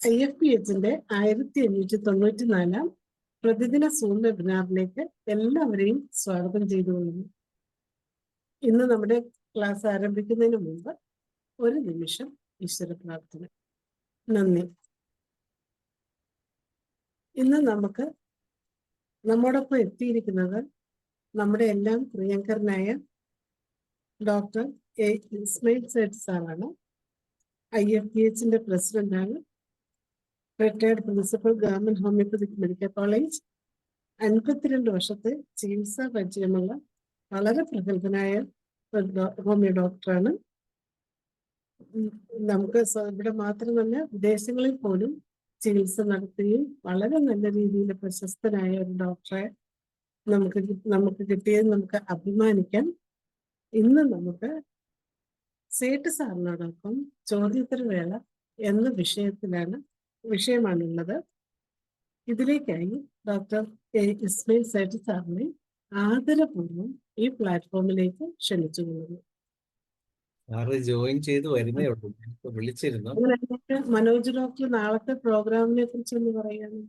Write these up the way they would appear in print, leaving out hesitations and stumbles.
IFPHന്റെ 1594 പ്രതിദിന സൂം വെബിനാറിലേക്ക് എല്ലാവരെയും സ്വാഗതം ചെയ്തുകൊള്ളുന്നു. ഇന്ന് നമ്മുടെ ക്ലാസ് ആരംഭിക്കുന്നതിന് മുമ്പ് ഒരു നിമിഷം ഈശ്വര പ്രാർത്ഥന. നന്ദി. ഇന്ന് നമ്മോടൊപ്പം എത്തിയിരിക്കുന്നത് നമ്മുടെ എല്ലാം പ്രിയങ്കരനായ ഡോക്ടർ ഇസ്മയിൽ സേഠ് സാറാണ്. IFPHന്റെ പ്രസിഡന്റാണ്. Retired principal government homoeopathic medical college. 52 വർഷത്തെ ചികിത്സാ പരിചയമുള്ള വളരെ പ്രഗത്ഭനായ ഹോമിയോ ഡോക്ടറാണ്. നമുക്ക് ഇവിടെ മാത്രമല്ല വിദേശങ്ങളിൽ പോലും ചികിത്സ നടത്തുകയും വളരെ നല്ല രീതിയിൽ പ്രശസ്തനായ ഒരു ഡോക്ടറെ നമുക്ക് കിട്ടിയത് നമുക്ക് അഭിമാനിക്കാം. ഇന്ന് നമുക്ക് സേഠ് സാറിനോടൊപ്പം ചോദ്യോത്തരവേള എന്ന വിഷയമാണുള്ളത്. ഇതിലേക്കായി ഡോക്ടർ ഇസ്മയിൽ സേഠ് സാറിനെ ആദരപൂർവ്വം ഈ പ്ലാറ്റ്ഫോമിലേക്ക് ക്ഷണിച്ചുകൊള്ളുന്നു. ജോയിൻ ചെയ്ത് വരുന്നേ ഉള്ളൂ, വിളിച്ചിരുന്നു. മനോജ് ഡോക്ടർ നാളത്തെ പ്രോഗ്രാമിനെ കുറിച്ചൊന്ന് പറയാനോ?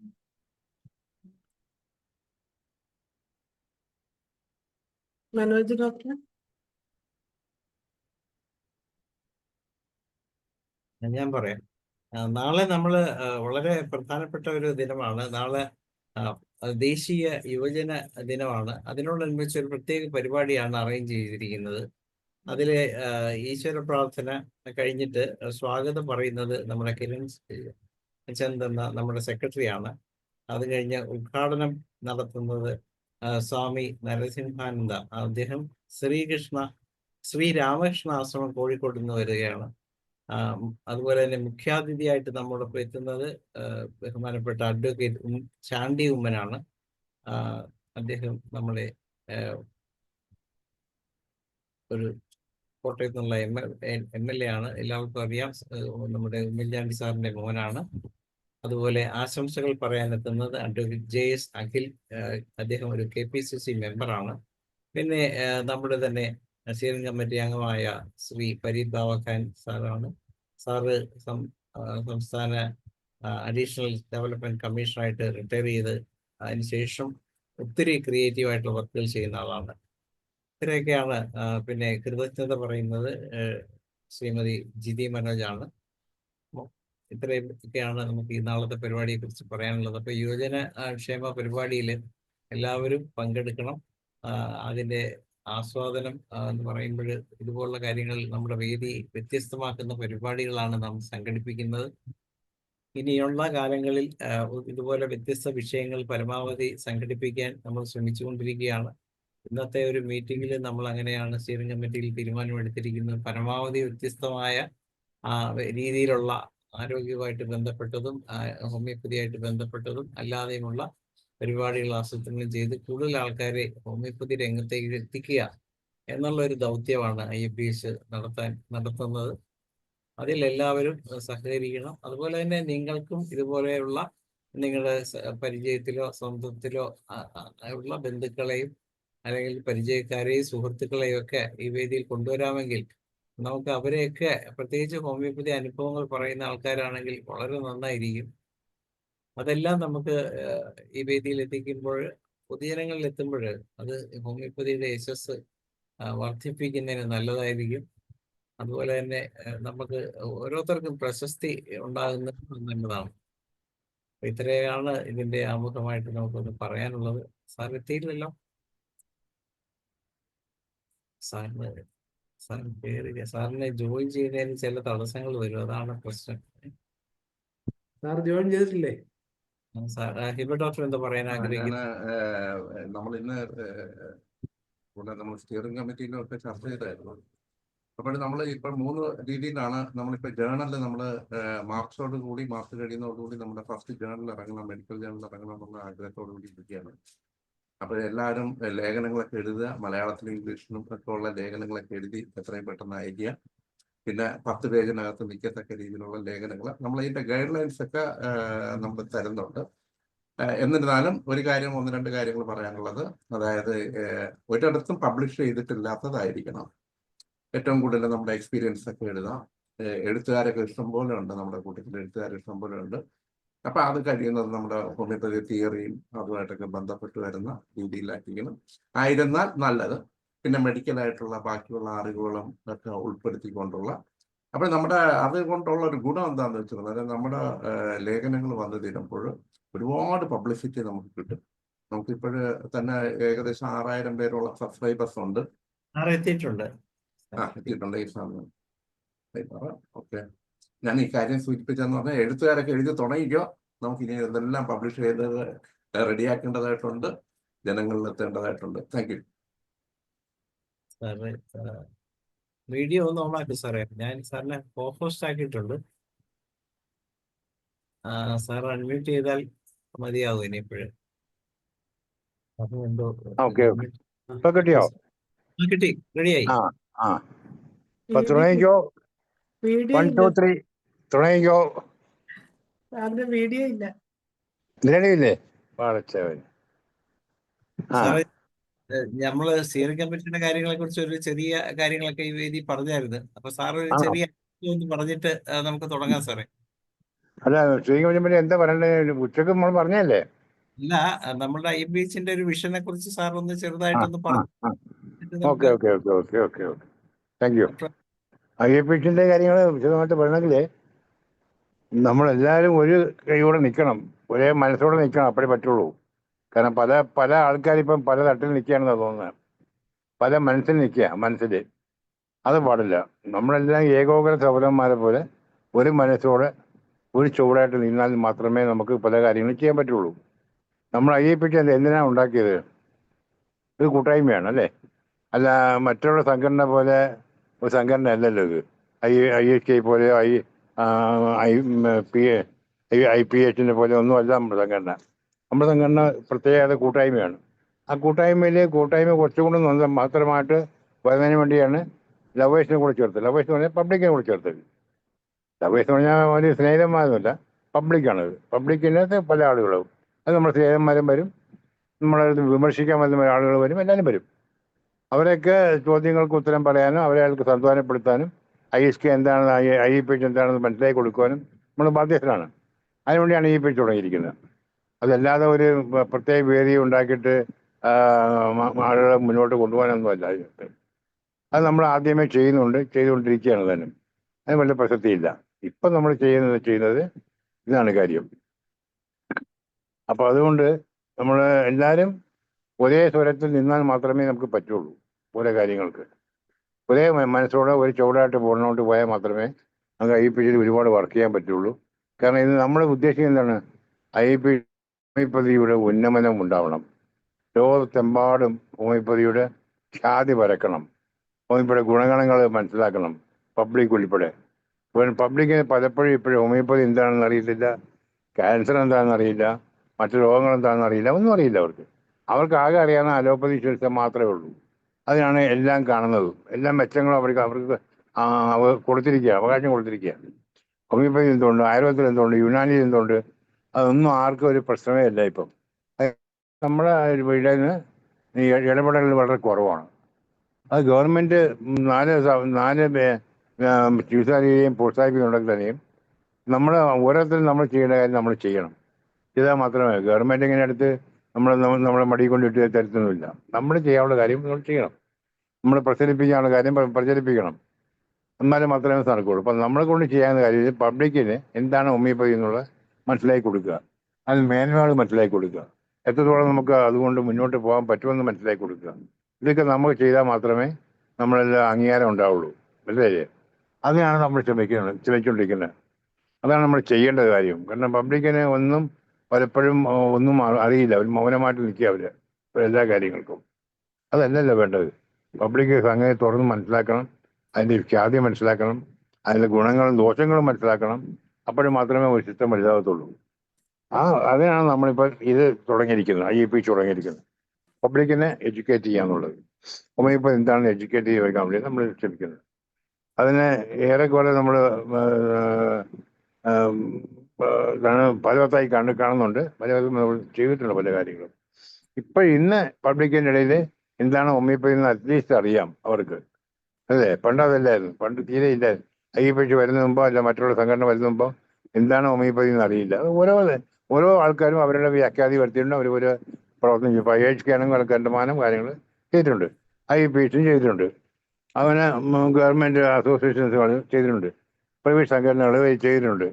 മനോജ് ഡോക്ടർ. ഞാൻ പറയാം. നാളെ നമ്മള് വളരെ പ്രധാനപ്പെട്ട ഒരു ദിനമാണ്. നാളെ ദേശീയ യുവജന ദിനമാണ്. അതിനോടനുബന്ധിച്ച് ഒരു പ്രത്യേക പരിപാടിയാണ് അറേഞ്ച് ചെയ്തിരിക്കുന്നത്. അതിലെ ഈശ്വര പ്രാർത്ഥന കഴിഞ്ഞിട്ട് സ്വാഗതം പറയുന്നത് നമ്മുടെ കിരൺ ചന്ദ് എന്ന നമ്മുടെ സെക്രട്ടറിയാണ്. അത് കഴിഞ്ഞ് ഉദ്ഘാടനം നടത്തുന്നത് സ്വാമി നരസിംഹാനന്ദ. അദ്ദേഹം ശ്രീ രാമകൃഷ്ണ ആശ്രമം കോഴിക്കോട് നിന്ന് വരികയാണ്. അതുപോലെ തന്നെ മുഖ്യാതിഥിയായിട്ട് നമ്മോടൊപ്പം എത്തുന്നത് ബഹുമാനപ്പെട്ട അഡ്വക്കേറ്റ് ചാണ്ടി ഉമ്മനാണ്. അദ്ദേഹം നമ്മുടെ ഒരു കോട്ടയത്ത് നിന്നുള്ള MLA ആണ്. എല്ലാവർക്കും അറിയാം. നമ്മുടെ ഉമ്മൻചാണ്ടി സാറിന്റെ മോനാണ്. അതുപോലെ ആശംസകൾ പറയാനെത്തുന്നത് അഡ്വക്കേറ്റ് JS അഖിൽ. അദ്ദേഹം ഒരു KPCC മെമ്പറാണ്. പിന്നെ നമ്മുടെ തന്നെ സ്റ്റിയറിംഗ് കമ്മിറ്റി അംഗമായ ശ്രീ ഫരീദ് ബാവഖാൻ സാറാണ്. സാറ് സംസ്ഥാന അഡീഷണൽ ഡെവലപ്മെന്റ് കമ്മീഷണറായിട്ട് റിട്ടയർ ചെയ്ത് അതിനുശേഷം ഒത്തിരി ക്രിയേറ്റീവായിട്ടുള്ള വർക്കുകൾ ചെയ്യുന്ന ആളാണ്. ഇത്രയൊക്കെയാണ്. പിന്നെ കൃതജ്ഞത പറയുന്നത് ശ്രീമതി ജിതി മനോജാണ്. ഇത്രയൊക്കെയാണ് നമുക്ക് ഈ നാളത്തെ പരിപാടിയെ കുറിച്ച് പറയാനുള്ളത്. അപ്പൊ യുവജന ക്ഷേമ പരിപാടിയിൽ എല്ലാവരും പങ്കെടുക്കണം. അതിന്റെ ആസ്വാദനം എന്ന് പറയുമ്പോൾ ഇതുപോലുള്ള കാര്യങ്ങൾ നമ്മുടെ വേദി വ്യത്യസ്തമാക്കുന്ന പരിപാടികളാണ് നാം സംഘടിപ്പിക്കുന്നത്. ഇനിയുള്ള കാലങ്ങളിൽ ഇതുപോലെ വ്യത്യസ്ത വിഷയങ്ങൾ പരമാവധി സംഘടിപ്പിക്കാൻ നമ്മൾ ശ്രമിച്ചുകൊണ്ടിരിക്കുകയാണ്. ഇന്നത്തെ ഒരു മീറ്റിംഗിൽ നമ്മൾ അങ്ങനെയാണ് സ്റ്റിയറിംഗ് കമ്മിറ്റിയിൽ തീരുമാനമെടുത്തിരിക്കുന്നത്. പരമാവധി വ്യത്യസ്തമായ രീതിയിലുള്ള ആരോഗ്യവുമായിട്ട് ബന്ധപ്പെട്ടതും ഹോമിയോപ്പതിയായിട്ട് ബന്ധപ്പെട്ടതും അല്ലാതെയുമുള്ള പരിപാടികൾ ആസൂത്രണം ചെയ്ത് കൂടുതൽ ആൾക്കാരെ ഹോമിയോപ്പതി രംഗത്തേക്ക് എത്തിക്കുക എന്നുള്ള ഒരു ദൗത്യമാണ് IFPH നടത്തുന്നത്. അതിൽ എല്ലാവരും സഹകരിക്കണം. അതുപോലെ തന്നെ നിങ്ങൾക്കും ഇതുപോലെയുള്ള നിങ്ങളുടെ പരിചയത്തിലോ സ്വന്തത്തിലോ ഉള്ള ബന്ധുക്കളെയും അല്ലെങ്കിൽ പരിചയക്കാരെയും സുഹൃത്തുക്കളെയും ഒക്കെ ഈ വേദിയിൽ കൊണ്ടുവരാമെങ്കിൽ നമുക്ക് അവരെയൊക്കെ, പ്രത്യേകിച്ച് ഹോമിയോപ്പതി അനുഭവങ്ങൾ പറയുന്ന ആൾക്കാരാണെങ്കിൽ വളരെ നന്നായിരിക്കും. അതെല്ലാം നമുക്ക് ഈ വേദിയിൽ എത്തിക്കുമ്പോൾ, പൊതുജനങ്ങളിൽ എത്തുമ്പോൾ അത് ഹോമിയോപ്പതിയുടെ യശസ് വർദ്ധിപ്പിക്കുന്നതിന് നല്ലതായിരിക്കും. അതുപോലെ തന്നെ നമുക്ക് ഓരോരുത്തർക്കും പ്രശസ്തി ഉണ്ടാകുന്നത് നല്ലതാണ്. ഇത്രയാണ് ഇതിന്റെ ആമുഖമായിട്ട് നമുക്കൊന്ന് പറയാനുള്ളത്. സാർ എത്തിയില്ലല്ലോ. സാറിനെ ജോയിൻ ചെയ്യുന്നതിന് ചില തടസ്സങ്ങൾ വരും, അതാണ് പ്രശ്നം. സാർ ജോയിൻ ചെയ്തിട്ടില്ലേ? ഹിബ ഡോക്ടർ എന്താ പറയാൻ ആഗ്രഹിക്കുന്നത്? നമ്മൾ ഇന്ന് നമ്മൾ സ്റ്റിയറിംഗ് കമ്മിറ്റിയിലൊക്കെ ചർച്ച ചെയ്തായിരുന്നു. അപ്പോൾ നമ്മൾ ഇപ്പം 3 രീതിയിലാണ് നമ്മളിപ്പോൾ ജേണലിൽ നമ്മൾ മാർച്ച് കഴിയുന്നതോടുകൂടി നമ്മുടെ ഫസ്റ്റ് ജേണൽ ഇറങ്ങണം, മെഡിക്കൽ ജേണൽ ഇറങ്ങണം എന്നുള്ള ആഗ്രഹത്തോടു കൂടി ഇരിക്കുകയാണ്. അപ്പോൾ എല്ലാവരും ലേഖനങ്ങളൊക്കെ എഴുതുക, മലയാളത്തിലും ഇംഗ്ലീഷിലും ഒക്കെ ഉള്ള ലേഖനങ്ങളൊക്കെ എഴുതി എത്രയും പെട്ടെന്ന് അയക്കുക. പിന്നെ 10 പേജിനകത്ത് നിൽക്കത്തക്ക രീതിയിലുള്ള ലേഖനങ്ങൾ നമ്മൾ ഇതിൻ്റെ ഗൈഡ് ലൈൻസ് ഒക്കെ നമ്മൾ തരുന്നുണ്ട്. എന്നിരുന്നാലും ഒരു കാര്യം, 1-2 കാര്യങ്ങൾ പറയാനുള്ളത്, അതായത് ഒരിടത്തും പബ്ലിഷ് ചെയ്തിട്ടില്ലാത്തതായിരിക്കണം. ഏറ്റവും കൂടുതൽ നമ്മുടെ എക്സ്പീരിയൻസ് ഒക്കെ എഴുതാം. എഴുത്തുകാരൊക്കെ ഇഷ്ടം പോലെ ഉണ്ട്, നമ്മുടെ കൂട്ടത്തിൽ എഴുത്തുകാർ ഇഷ്ടം പോലെ ഉണ്ട്. അപ്പൊ അത് കഴിയുന്നത് നമ്മുടെ ഹോമിയോപ്പതി തിയറിയും അതുമായിട്ടൊക്കെ ബന്ധപ്പെട്ട് വരുന്ന രീതിയിലായിരിക്കണം ആയിരുന്നാൽ നല്ലത്. പിന്നെ മെഡിക്കലായിട്ടുള്ള ബാക്കിയുള്ള അറിവുകളും ഒക്കെ ഉൾപ്പെടുത്തിക്കൊണ്ടുള്ള, അപ്പോൾ നമ്മുടെ അതുകൊണ്ടുള്ള ഒരു ഗുണം എന്താണെന്ന് വെച്ചാൽ, അതായത് നമ്മുടെ ലേഖനങ്ങൾ വന്നു തീരുമ്പോൾ ഒരുപാട് പബ്ലിസിറ്റി നമുക്ക് കിട്ടും. നമുക്കിപ്പോഴ് തന്നെ ഏകദേശം 6000 പേരോളം സബ്സ്ക്രൈബേഴ്സ് ഉണ്ട്. എത്തിയിട്ടുണ്ട്. എത്തിയിട്ടുണ്ട് ഈ സാധനം. ഓക്കെ, ഞാൻ ഈ കാര്യം സൂചിപ്പിച്ചെന്ന് പറഞ്ഞാൽ എഴുത്തുകാരൊക്കെ എഴുതി തുടങ്ങിക്കോ. നമുക്കിനി ഇതെല്ലാം പബ്ലിഷ് ചെയ്ത് റെഡിയാക്കേണ്ടതായിട്ടുണ്ട്, ജനങ്ങളിൽ എത്തേണ്ടതായിട്ടുണ്ട്. താങ്ക് യു സാറേ. വീഡിയോ ഒന്ന് ഓണാക്കി സാറേ. ഞാൻ സാറിനെ ഹോസ്റ്റ് ആക്കിയിട്ടുണ്ട്. സാർ അൺമ്യൂട്ട് ചെയ്താൽ മതിയാവും ഇനിയിപ്പോഴും. അതുകൊണ്ടോ ഇപ്പൊ കിട്ടിയോ? കിട്ടി, റെഡിയായി. ഇപ്പൊ തുടങ്ങിക്കോ. വീഡിയോ 1 2 3 തുടങ്ങിക്കോ. സാറിന്റെ വീഡിയോ ഇല്ല. റെഡിയില്ലേ? വളച്ചവൻ. സാറേ, നമ്മള് സ്റ്റിയറിംഗ് കമ്മിറ്റിയുടെ കാര്യങ്ങളെ കുറിച്ച് ഒരു ചെറിയ കാര്യങ്ങളൊക്കെ ഈ വേദി പറഞ്ഞായിരുന്നു. അപ്പൊ സാർ ഒരു ചെറിയ ഒന്ന് പറഞ്ഞിട്ട് നമുക്ക് തുടങ്ങാം സാറേ. അല്ല, ശ്രീകമ്പനി എന്താ പറയണ്ടേ? ഉച്ചക്ക് നമ്മൾ പറഞ്ഞല്ലേ? ഇല്ല, നമ്മുടെ IBHന്റെ ഒരു വിഷനെ കുറിച്ച് സാർ ഒന്ന് ചെറുതായിട്ടൊന്ന് പറഞ്ഞു. Okay okay okay okay okay okay thank you. IBHന്റെ കാര്യങ്ങൾ വിശദമായിട്ട് പറയണമെങ്കിലേ നമ്മളെല്ലാവരും ഒരു കൈയോടെ നിൽക്കണം, ഒരേ മനസ്സോടെ നിൽക്കണം, അപ്പോഴേ പറ്റുള്ളൂ. കാരണം പല ആൾക്കാരിപ്പം പല തട്ടിൽ നിൽക്കുകയാണെന്നാണ് തോന്നുന്നത്. പല മനസ്സിൽ നിൽക്കുക, മനസ്സിൽ അത് പാടില്ല. നമ്മളെല്ലാം ഏകോപന സൗരന്മാരെ പോലെ ഒരു മനസ്സോടെ ഒരു ചുവടായിട്ട് നിന്നാൽ മാത്രമേ നമുക്ക് പല കാര്യങ്ങളും ചെയ്യാൻ പറ്റുള്ളൂ. നമ്മൾ IBH എന്തിനാണ് ഉണ്ടാക്കിയത്? ഒരു കൂട്ടായ്മയാണ് അല്ലേ? അല്ല, മറ്റുള്ള സംഘടന പോലെ ഒരു സംഘടന അല്ലല്ലോ ഇത്. IHK പോലെ IPHന്റെ പോലെ ഒന്നും അല്ല നമ്മുടെ സംഘടന. നമ്മുടെ സംഘടന പ്രത്യേക കൂട്ടായ്മയാണ്. ആ കൂട്ടായ്മ കുറച്ചുകൂടി മാത്രമായിട്ട് വരുന്നതിന് വേണ്ടിയാണ് ലവേഴ്സിനെ കൂടെ ചേർത്തത്. ലവേഴ്സ് എന്ന് പറഞ്ഞാൽ പബ്ലിക്കിനെ കൂടെ ചേർത്തത്. ലവേഴ്സ് എന്ന് പറഞ്ഞാൽ ഒരു സ്നേഹിതന്മാരൊന്നുമില്ല, പബ്ലിക്കാണത്. പബ്ലിക്കിനകത്ത് പല ആളുകളും, അത് നമ്മുടെ സ്നേഹിതന്മാരും വരും, നമ്മളെ വിമർശിക്കാൻ വരുന്ന ആളുകൾ വരും, എല്ലാവരും വരും. അവരൊക്കെ ചോദ്യങ്ങൾക്ക് ഉത്തരം പറയാനും അവരെയാൾക്ക് സന്താനപ്പെടുത്താനും IHK എന്താണ് IPH എന്താണെന്ന് മനസ്സിലാക്കി കൊടുക്കുവാനും നമ്മൾ ബാധ്യസ്ഥരാണ്. അതിനുവേണ്ടിയാണ് IPH തുടങ്ങിയിരിക്കുന്നത്. അതല്ലാതെ ഒരു പ്രത്യേക വേദി ഉണ്ടാക്കിയിട്ട് ആളുകളെ മുന്നോട്ട് കൊണ്ടുപോകാനൊന്നും അല്ല. അത് നമ്മൾ ആദ്യമേ ചെയ്തുകൊണ്ടിരിക്കുകയാണ് തന്നെ. അതിന് വലിയ പ്രസക്തിയില്ല. ഇപ്പം നമ്മൾ ചെയ്യുന്നത് ഇതാണ് കാര്യം. അപ്പോൾ അതുകൊണ്ട് നമ്മൾ എല്ലാവരും ഒരേ സ്വരത്തിൽ നിന്നാൽ മാത്രമേ നമുക്ക് പറ്റുള്ളൂ. ഓരോ കാര്യങ്ങൾക്ക് ഒരേ മനസ്സോടെ ഒരു ചുവടായിട്ട് മുന്നോട്ട് പോയാൽ മാത്രമേ നമുക്ക് IPHയിൽ ഒരുപാട് വർക്ക് ചെയ്യാൻ പറ്റുള്ളൂ. കാരണം ഇത് നമ്മൾ ഉദ്ദേശിക്കുന്നത് എന്താണ്? IPH ഹോമിയോപ്പതിയുടെ ഉന്നമനം ഉണ്ടാവണം. ലോകത്തെമ്പാടും ഹോമിയോപ്പതിയുടെ ഖ്യാതി പരക്കണം. ഹോമിയോപ്പതിയുടെ ഗുണഗണങ്ങൾ മനസ്സിലാക്കണം, പബ്ലിക് ഉൾപ്പെടെ. പബ്ലിക്കിന് പലപ്പോഴും ഇപ്പോഴും ഹോമിയോപ്പതി എന്താണെന്ന് അറിയത്തില്ല, ക്യാൻസർ എന്താണെന്ന് അറിയില്ല, മറ്റു രോഗങ്ങൾ എന്താണെന്ന് അറിയില്ല, ഒന്നും അറിയില്ല. അവർക്ക് ആകെ അറിയാവുന്ന അലോപ്പതി ചികിത്സ മാത്രമേ ഉള്ളൂ. അതിനാണ് എല്ലാം കാണുന്നത്. എല്ലാ മെച്ചങ്ങളും അവർക്ക് കൊടുത്തിരിക്കുക, അവകാശം കൊടുത്തിരിക്കുക. ഹോമിയോപ്പതി എന്തുകൊണ്ട്, ആയുർവേദത്തിൽ എന്തുകൊണ്ട്, യുനാനിയിൽ എന്തുകൊണ്ട്, അതൊന്നും ആർക്കും ഒരു പ്രശ്നമേ അല്ല. ഇപ്പം നമ്മുടെ വീട്ടിൽ നിന്ന് ഇടപെടൽ വളരെ കുറവാണ്. അത് ഗവൺമെൻറ് നാല് ചികിത്സാ രീതിയും പ്രോത്സാഹിപ്പിക്കുന്നുണ്ടെങ്കിൽ തന്നെയും നമ്മൾ ഓരോരുത്തരും നമ്മൾ ചെയ്യേണ്ട കാര്യം നമ്മൾ ചെയ്യണം. ചെയ്താൽ മാത്രമേ ഗവൺമെൻറ് ഇങ്ങനെ അടുത്ത് നമ്മളെ മടി കൊണ്ടിട്ട് തരത്തൊന്നുമില്ല. നമ്മൾ ചെയ്യാനുള്ള കാര്യം നമ്മൾ ചെയ്യണം. നമ്മൾ പ്രചരിപ്പിക്കാനുള്ള കാര്യം പ്രചരിപ്പിക്കണം. എന്നാലും മാത്രമേ നടക്കുകയുള്ളൂ. അപ്പം നമ്മളെ കൊണ്ട് ചെയ്യാവുന്ന കാര്യം പബ്ലിക്കിന് എന്താണ് ഹോമിയോപ്പതി എന്നുള്ളത് മനസ്സിലാക്കി കൊടുക്കുക, അതിൽ മേന്മകൾ മനസ്സിലാക്കി കൊടുക്കുക, എത്രത്തോളം നമുക്ക് അതുകൊണ്ട് മുന്നോട്ട് പോകാൻ പറ്റുമെന്ന് മനസ്സിലാക്കി കൊടുക്കുക. ഇതൊക്കെ നമുക്ക് ചെയ്താൽ മാത്രമേ നമ്മളെല്ലാം അംഗീകാരം ഉണ്ടാവുള്ളൂ. അല്ലേ? അതിനാണ് നമ്മൾ ശ്രമിച്ചുകൊണ്ടിരിക്കുന്നത്. അതാണ് നമ്മൾ ചെയ്യേണ്ട കാര്യം. കാരണം പബ്ലിക്കിന് പലപ്പോഴും ഒന്നും അറിയില്ല. അവർ മൗനമായിട്ട് നിൽക്കുക എല്ലാ കാര്യങ്ങൾക്കും. അതല്ലല്ലോ വേണ്ടത്. പബ്ലിക് സംഗതി തുറന്ന് മനസ്സിലാക്കണം, അതിൻ്റെ ഖ്യാതി മനസ്സിലാക്കണം, അതിൻ്റെ ഗുണങ്ങളും ദോഷങ്ങളും മനസ്സിലാക്കണം. അപ്പോഴും മാത്രമേ ഒരു സിസ്റ്റം വലുതാകത്തുള്ളൂ. അതിനാണ് നമ്മളിപ്പോൾ ഇത് തുടങ്ങിയിരിക്കുന്നത്, IPH തുടങ്ങിയിരിക്കുന്നത്. പബ്ലിക്കിനെ എഡ്യൂക്കേറ്റ് ചെയ്യാന്നുള്ളത്. ഹോമിയോപ്പതി എന്താണെന്ന് എഡ്യൂക്കേറ്റ് ചെയ്യാൻ വേണ്ടി നമ്മൾ ശ്രമിക്കുന്നത്. അതിന് ഏറെക്കുറെ നമ്മൾ ഫലവത്തായി കാണുന്നുണ്ട്. നമ്മൾ ചെയ്തിട്ടുണ്ട് പല കാര്യങ്ങളും. ഇന്ന് പബ്ലിക്കിൻ്റെ ഇടയിൽ എന്താണ് ഹോമിയോപ്പതി എന്ന് അറ്റ്ലീസ്റ്റ് അറിയാം അവർക്ക്. അല്ലേ? പണ്ട് അതല്ലായിരുന്നു. പണ്ട് തീരെ ഇല്ലായിരുന്നു. ഈ പേശി വരുന്ന മുമ്പോ അല്ല മറ്റുള്ള സംഘടന വരുന്ന മുമ്പോ എന്താണ് ഹോമിയോപ്പതി എന്ന് അറിയില്ല. അത് ഓരോ ആൾക്കാരും അവരുടെ വ്യാഖ്യാതി വരുത്തിയിട്ടുണ്ട്. അവർ ഒരു പ്രവർത്തനം ചെയ്യും. ഇപ്പോൾ AHK ആണെങ്കിൽ കണ്ടമാനം കാര്യങ്ങൾ ചെയ്തിട്ടുണ്ട്. IUPACും ചെയ്തിട്ടുണ്ട്. അങ്ങനെ ഗവൺമെൻറ് അസോസിയേഷൻസുകൾ ചെയ്തിട്ടുണ്ട്. പ്രൈവറ്റ് സംഘടനകൾ ചെയ്തിട്ടുണ്ട്.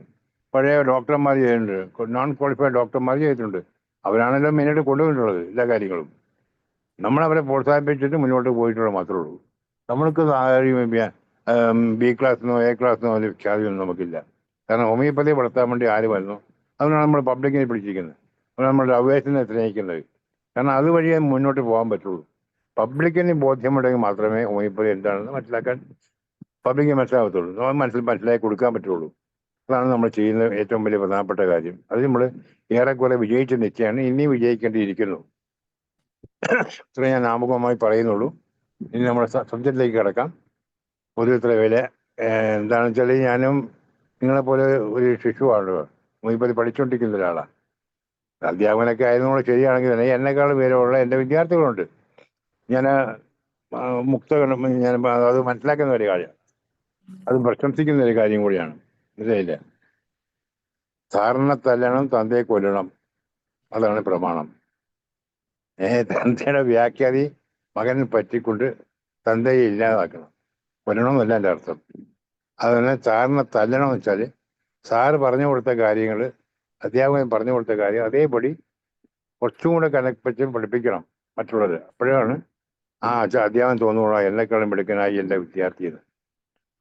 പഴയ ഡോക്ടർമാർ ചെയ്തിട്ടുണ്ട്. നോൺ ക്വാളിഫൈഡ് ഡോക്ടർമാർ ചെയ്തിട്ടുണ്ട്. അവരാണല്ലോ മെയിനായിട്ട് കൊണ്ടുവന്നിട്ടുള്ളത് എല്ലാ കാര്യങ്ങളും. നമ്മളവരെ പ്രോത്സാഹിപ്പിച്ചിട്ട് മുന്നോട്ട് പോയിട്ടുള്ളത് മാത്രമേ ഉള്ളൂ. നമ്മൾക്ക് B ക്ലാസ്സിനോ A ക്ലാസ്സിനോ അതിൽ ഖ്യാതിയൊന്നും നമുക്കില്ല. കാരണം ഹോമിയോപ്പതി വളർത്താൻ വേണ്ടി ആര് വരുന്നു, അതുകൊണ്ടാണ് നമ്മൾ പബ്ലിക്കിനെ പിടിച്ചിരിക്കുന്നത്. അതുകൊണ്ട് നമ്മളുടെ അവയസിനെ സ്നേഹിക്കുന്നത്. കാരണം അതുവഴിയേ മുന്നോട്ട് പോകാൻ പറ്റുള്ളൂ. പബ്ലിക്കിന് ബോധ്യമുണ്ടെങ്കിൽ മാത്രമേ ഹോമിയോപ്പതി എന്താണെന്ന് മനസ്സിലാക്കാൻ പബ്ലിക്കിന് മനസ്സിലാകത്തുള്ളൂ. നമ്മൾ മനസ്സിലാക്കി കൊടുക്കാൻ പറ്റുള്ളൂ. അതാണ് നമ്മൾ ചെയ്യുന്ന ഏറ്റവും വലിയ പ്രധാനപ്പെട്ട കാര്യം. അത് നമ്മൾ ഏറെക്കുറെ വിജയിച്ച് നിൽക്കുകയാണ്. ഇനിയും വിജയിക്കേണ്ടിയിരിക്കുന്നു. ഇത്ര ഞാൻ ആമുഖമായി പറയുന്നുള്ളൂ. ഇനി നമ്മുടെ സബ്ജക്റ്റിലേക്ക് കിടക്കാം. പൊതുവിത്ര വില എന്താണെന്ന് വെച്ചാൽ, ഞാനും നിങ്ങളെപ്പോലെ ഒരു ശിശുവാണ്. ഹോമിയോപ്പതി പഠിച്ചുകൊണ്ടിരിക്കുന്ന ഒരാളാണ്. അധ്യാപകനൊക്കെ ആയിരുന്നോളൂ ശരിയാണെങ്കിൽ തന്നെ എന്നെക്കാളും പേരുള്ള എൻ്റെ വിദ്യാർത്ഥികളുണ്ട്. ഞാൻ ഞാൻ അത് മനസ്സിലാക്കുന്ന ഒരു കാര്യമാണ്. അത് പ്രശംസിക്കുന്ന ഒരു കാര്യം കൂടിയാണ്. മനസ്സിലായില്ല? സാറിനെ തല്ലണം, തന്തയെ കൊല്ലണം, അതാണ് പ്രമാണം. തന്തയുടെ വ്യാഖ്യാതി മകനെ പറ്റിക്കൊണ്ട് തന്തയെ ഇല്ലാതാക്കണം. കൊല്ലണമെന്നല്ല എൻ്റെ അർത്ഥം. അതുതന്നെ സാറിനെ തല്ലണമെന്ന് വെച്ചാൽ സാറ് പറഞ്ഞു കൊടുത്ത കാര്യങ്ങൾ, അധ്യാപകൻ പറഞ്ഞു കൊടുത്ത കാര്യം അതേപടി കുറച്ചും കൂടെ കനപ്പിച്ച് പഠിപ്പിക്കണം മറ്റുള്ളവർ. അപ്പോഴാണ് അധ്യാപകൻ തോന്നുകയുള്ളൂ എന്നെക്കാളും മിടുക്കനായി എൻ്റെ വിദ്യാർത്ഥിയെന്ന്.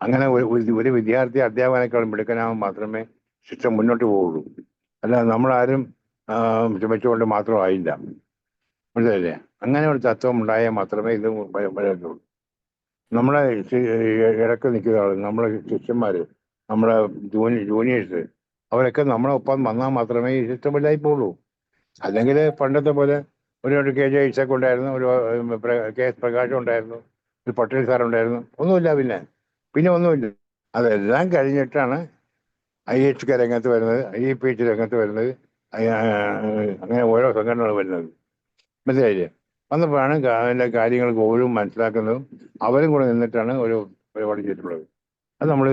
അങ്ങനെ ഒരു വിദ്യാർത്ഥി അധ്യാപകനേക്കാളും മിടുക്കനാകുമ്പോൾ മാത്രമേ സിസ്റ്റം മുന്നോട്ട് പോവുള്ളൂ. അല്ലാതെ നമ്മളാരും ശ്രമിച്ചുകൊണ്ട് മാത്രമായില്ല. മനസ്സിലായില്ലേ? അങ്ങനെ ഒരു തത്വം ഉണ്ടായാൽ മാത്രമേ ഇത് വരത്തുള്ളൂ. നമ്മളെ ഇടയ്ക്ക് നിൽക്കുന്ന ആൾ, നമ്മളെ ശിഷ്യന്മാർ, നമ്മുടെ ജൂനിയേഴ്സ്, അവരൊക്കെ നമ്മളെ ഒപ്പം വന്നാൽ മാത്രമേ ഈ സിസ്റ്റം വലുതായി പോകുള്ളൂ. അല്ലെങ്കിൽ പണ്ടത്തെ പോലെ ഒരു KJ ഇസക് ഉണ്ടായിരുന്നു, ഒരു KS പ്രകാശം ഉണ്ടായിരുന്നു, ഒരു പട്ടേൽ സാർ ഉണ്ടായിരുന്നു, ഒന്നുമില്ല. പിന്നെ ഒന്നുമില്ല. അതെല്ലാം കഴിഞ്ഞിട്ടാണ് IHK രംഗത്ത് വരുന്നത്, IUPAC രംഗത്ത് വരുന്നത്, അങ്ങനെ ഓരോ സംഘടനകൾ വരുന്നത്. മനസ്സിലായില്ലേ? വന്നപ്പോഴാണ് അതിൻ്റെ കാര്യങ്ങൾക്ക് ഓരോ മനസ്സിലാക്കുന്നതും അവരും കൂടെ നിന്നിട്ടാണ് ഒരു പരിപാടി ചെയ്തിട്ടുള്ളത്. അത് നമ്മൾ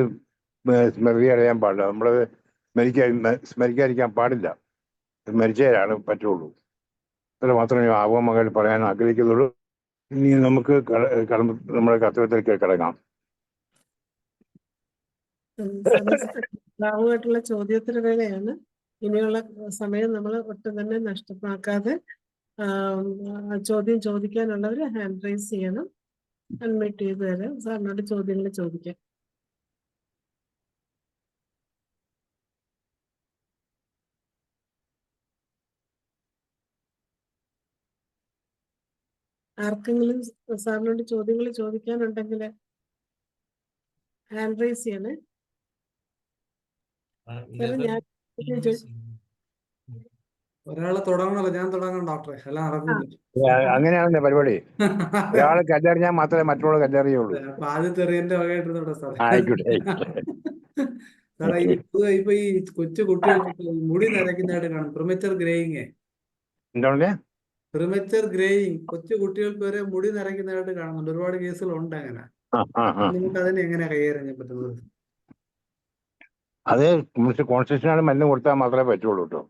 സ്മൃതി അറിയാൻ പാടില്ല. നമ്മൾ സ്മരിക്കാതിരിക്കാൻ പാടില്ല. സ്മരിച്ചാലാണ് പറ്റുള്ളൂ. അത്ര മാത്രമേ ആവമകൾ പറയാൻ ആഗ്രഹിക്കുന്നുള്ളൂ. ഇനി നമുക്ക് നമ്മുടെ കർത്തവ്യത്തിലേക്ക് കിടക്കാം. ായിട്ടുള്ള ചോദ്യോത്തര വേളയാണ്. ഇനിയുള്ള സമയം നമ്മൾ ഒട്ടും തന്നെ നഷ്ടമാക്കാതെ ചോദ്യം ചോദിക്കാനുള്ളവർ ഹാൻഡ് റൈസ് ചെയ്യണം. അൺമ്യൂട്ട് ചെയ്ത് തരാം. സാറിനോട് ചോദ്യങ്ങൾ ചോദിക്കാം. ആർക്കെങ്കിലും സാറിനോട് ചോദ്യങ്ങൾ ചോദിക്കാനുണ്ടെങ്കിൽ ഹാൻഡ് റൈസ് ചെയ്യണേ. ഞാൻ ഒരാളെ തുടങ്ങണല്ലോ, ഞാൻ തുടങ്ങണം ഡോക്ടറെ, എല്ലാം നടക്കൂല. അങ്ങനെയാണല്ലേ പരിപാടി? ഒരാളെ കല്ലെറിഞ്ഞാൽ മാത്രമേ മറ്റുള്ള കല്ലെറിയുള്ളൂ. അപ്പൊ ആദ്യത്തെ എറിയന്റെ വകയായിട്ടിരുന്നോട്ടെ സാറേ. ആയിക്കോട്ടെ. സാറേ, ഇപ്പൊ ഈ കൊച്ചു കുട്ടികൾക്ക് മുടി നരയ്ക്കുന്നതായിട്ട് കാണും. Premature greying. എന്താ? പ്രിമച്ചർ ഗ്രേയിങ് കൊച്ചു കുട്ടികൾക്ക് വരെ മുടി നരയ്ക്കുന്നതായിട്ട് കാണുന്നുണ്ട്. ഒരുപാട് കേസുകളുണ്ട് അങ്ങനെ. നിങ്ങൾക്ക് അതിനെ എങ്ങനെയാ കൈകാര്യം ചെയ്യാൻ പറ്റുന്നത്? അത് കോൺസ്റ്റിറ്റ്യൂഷനാണ് മരുന്ന് കൊടുത്താൽ മാത്രമേ പറ്റുള്ളൂ കേട്ടോ.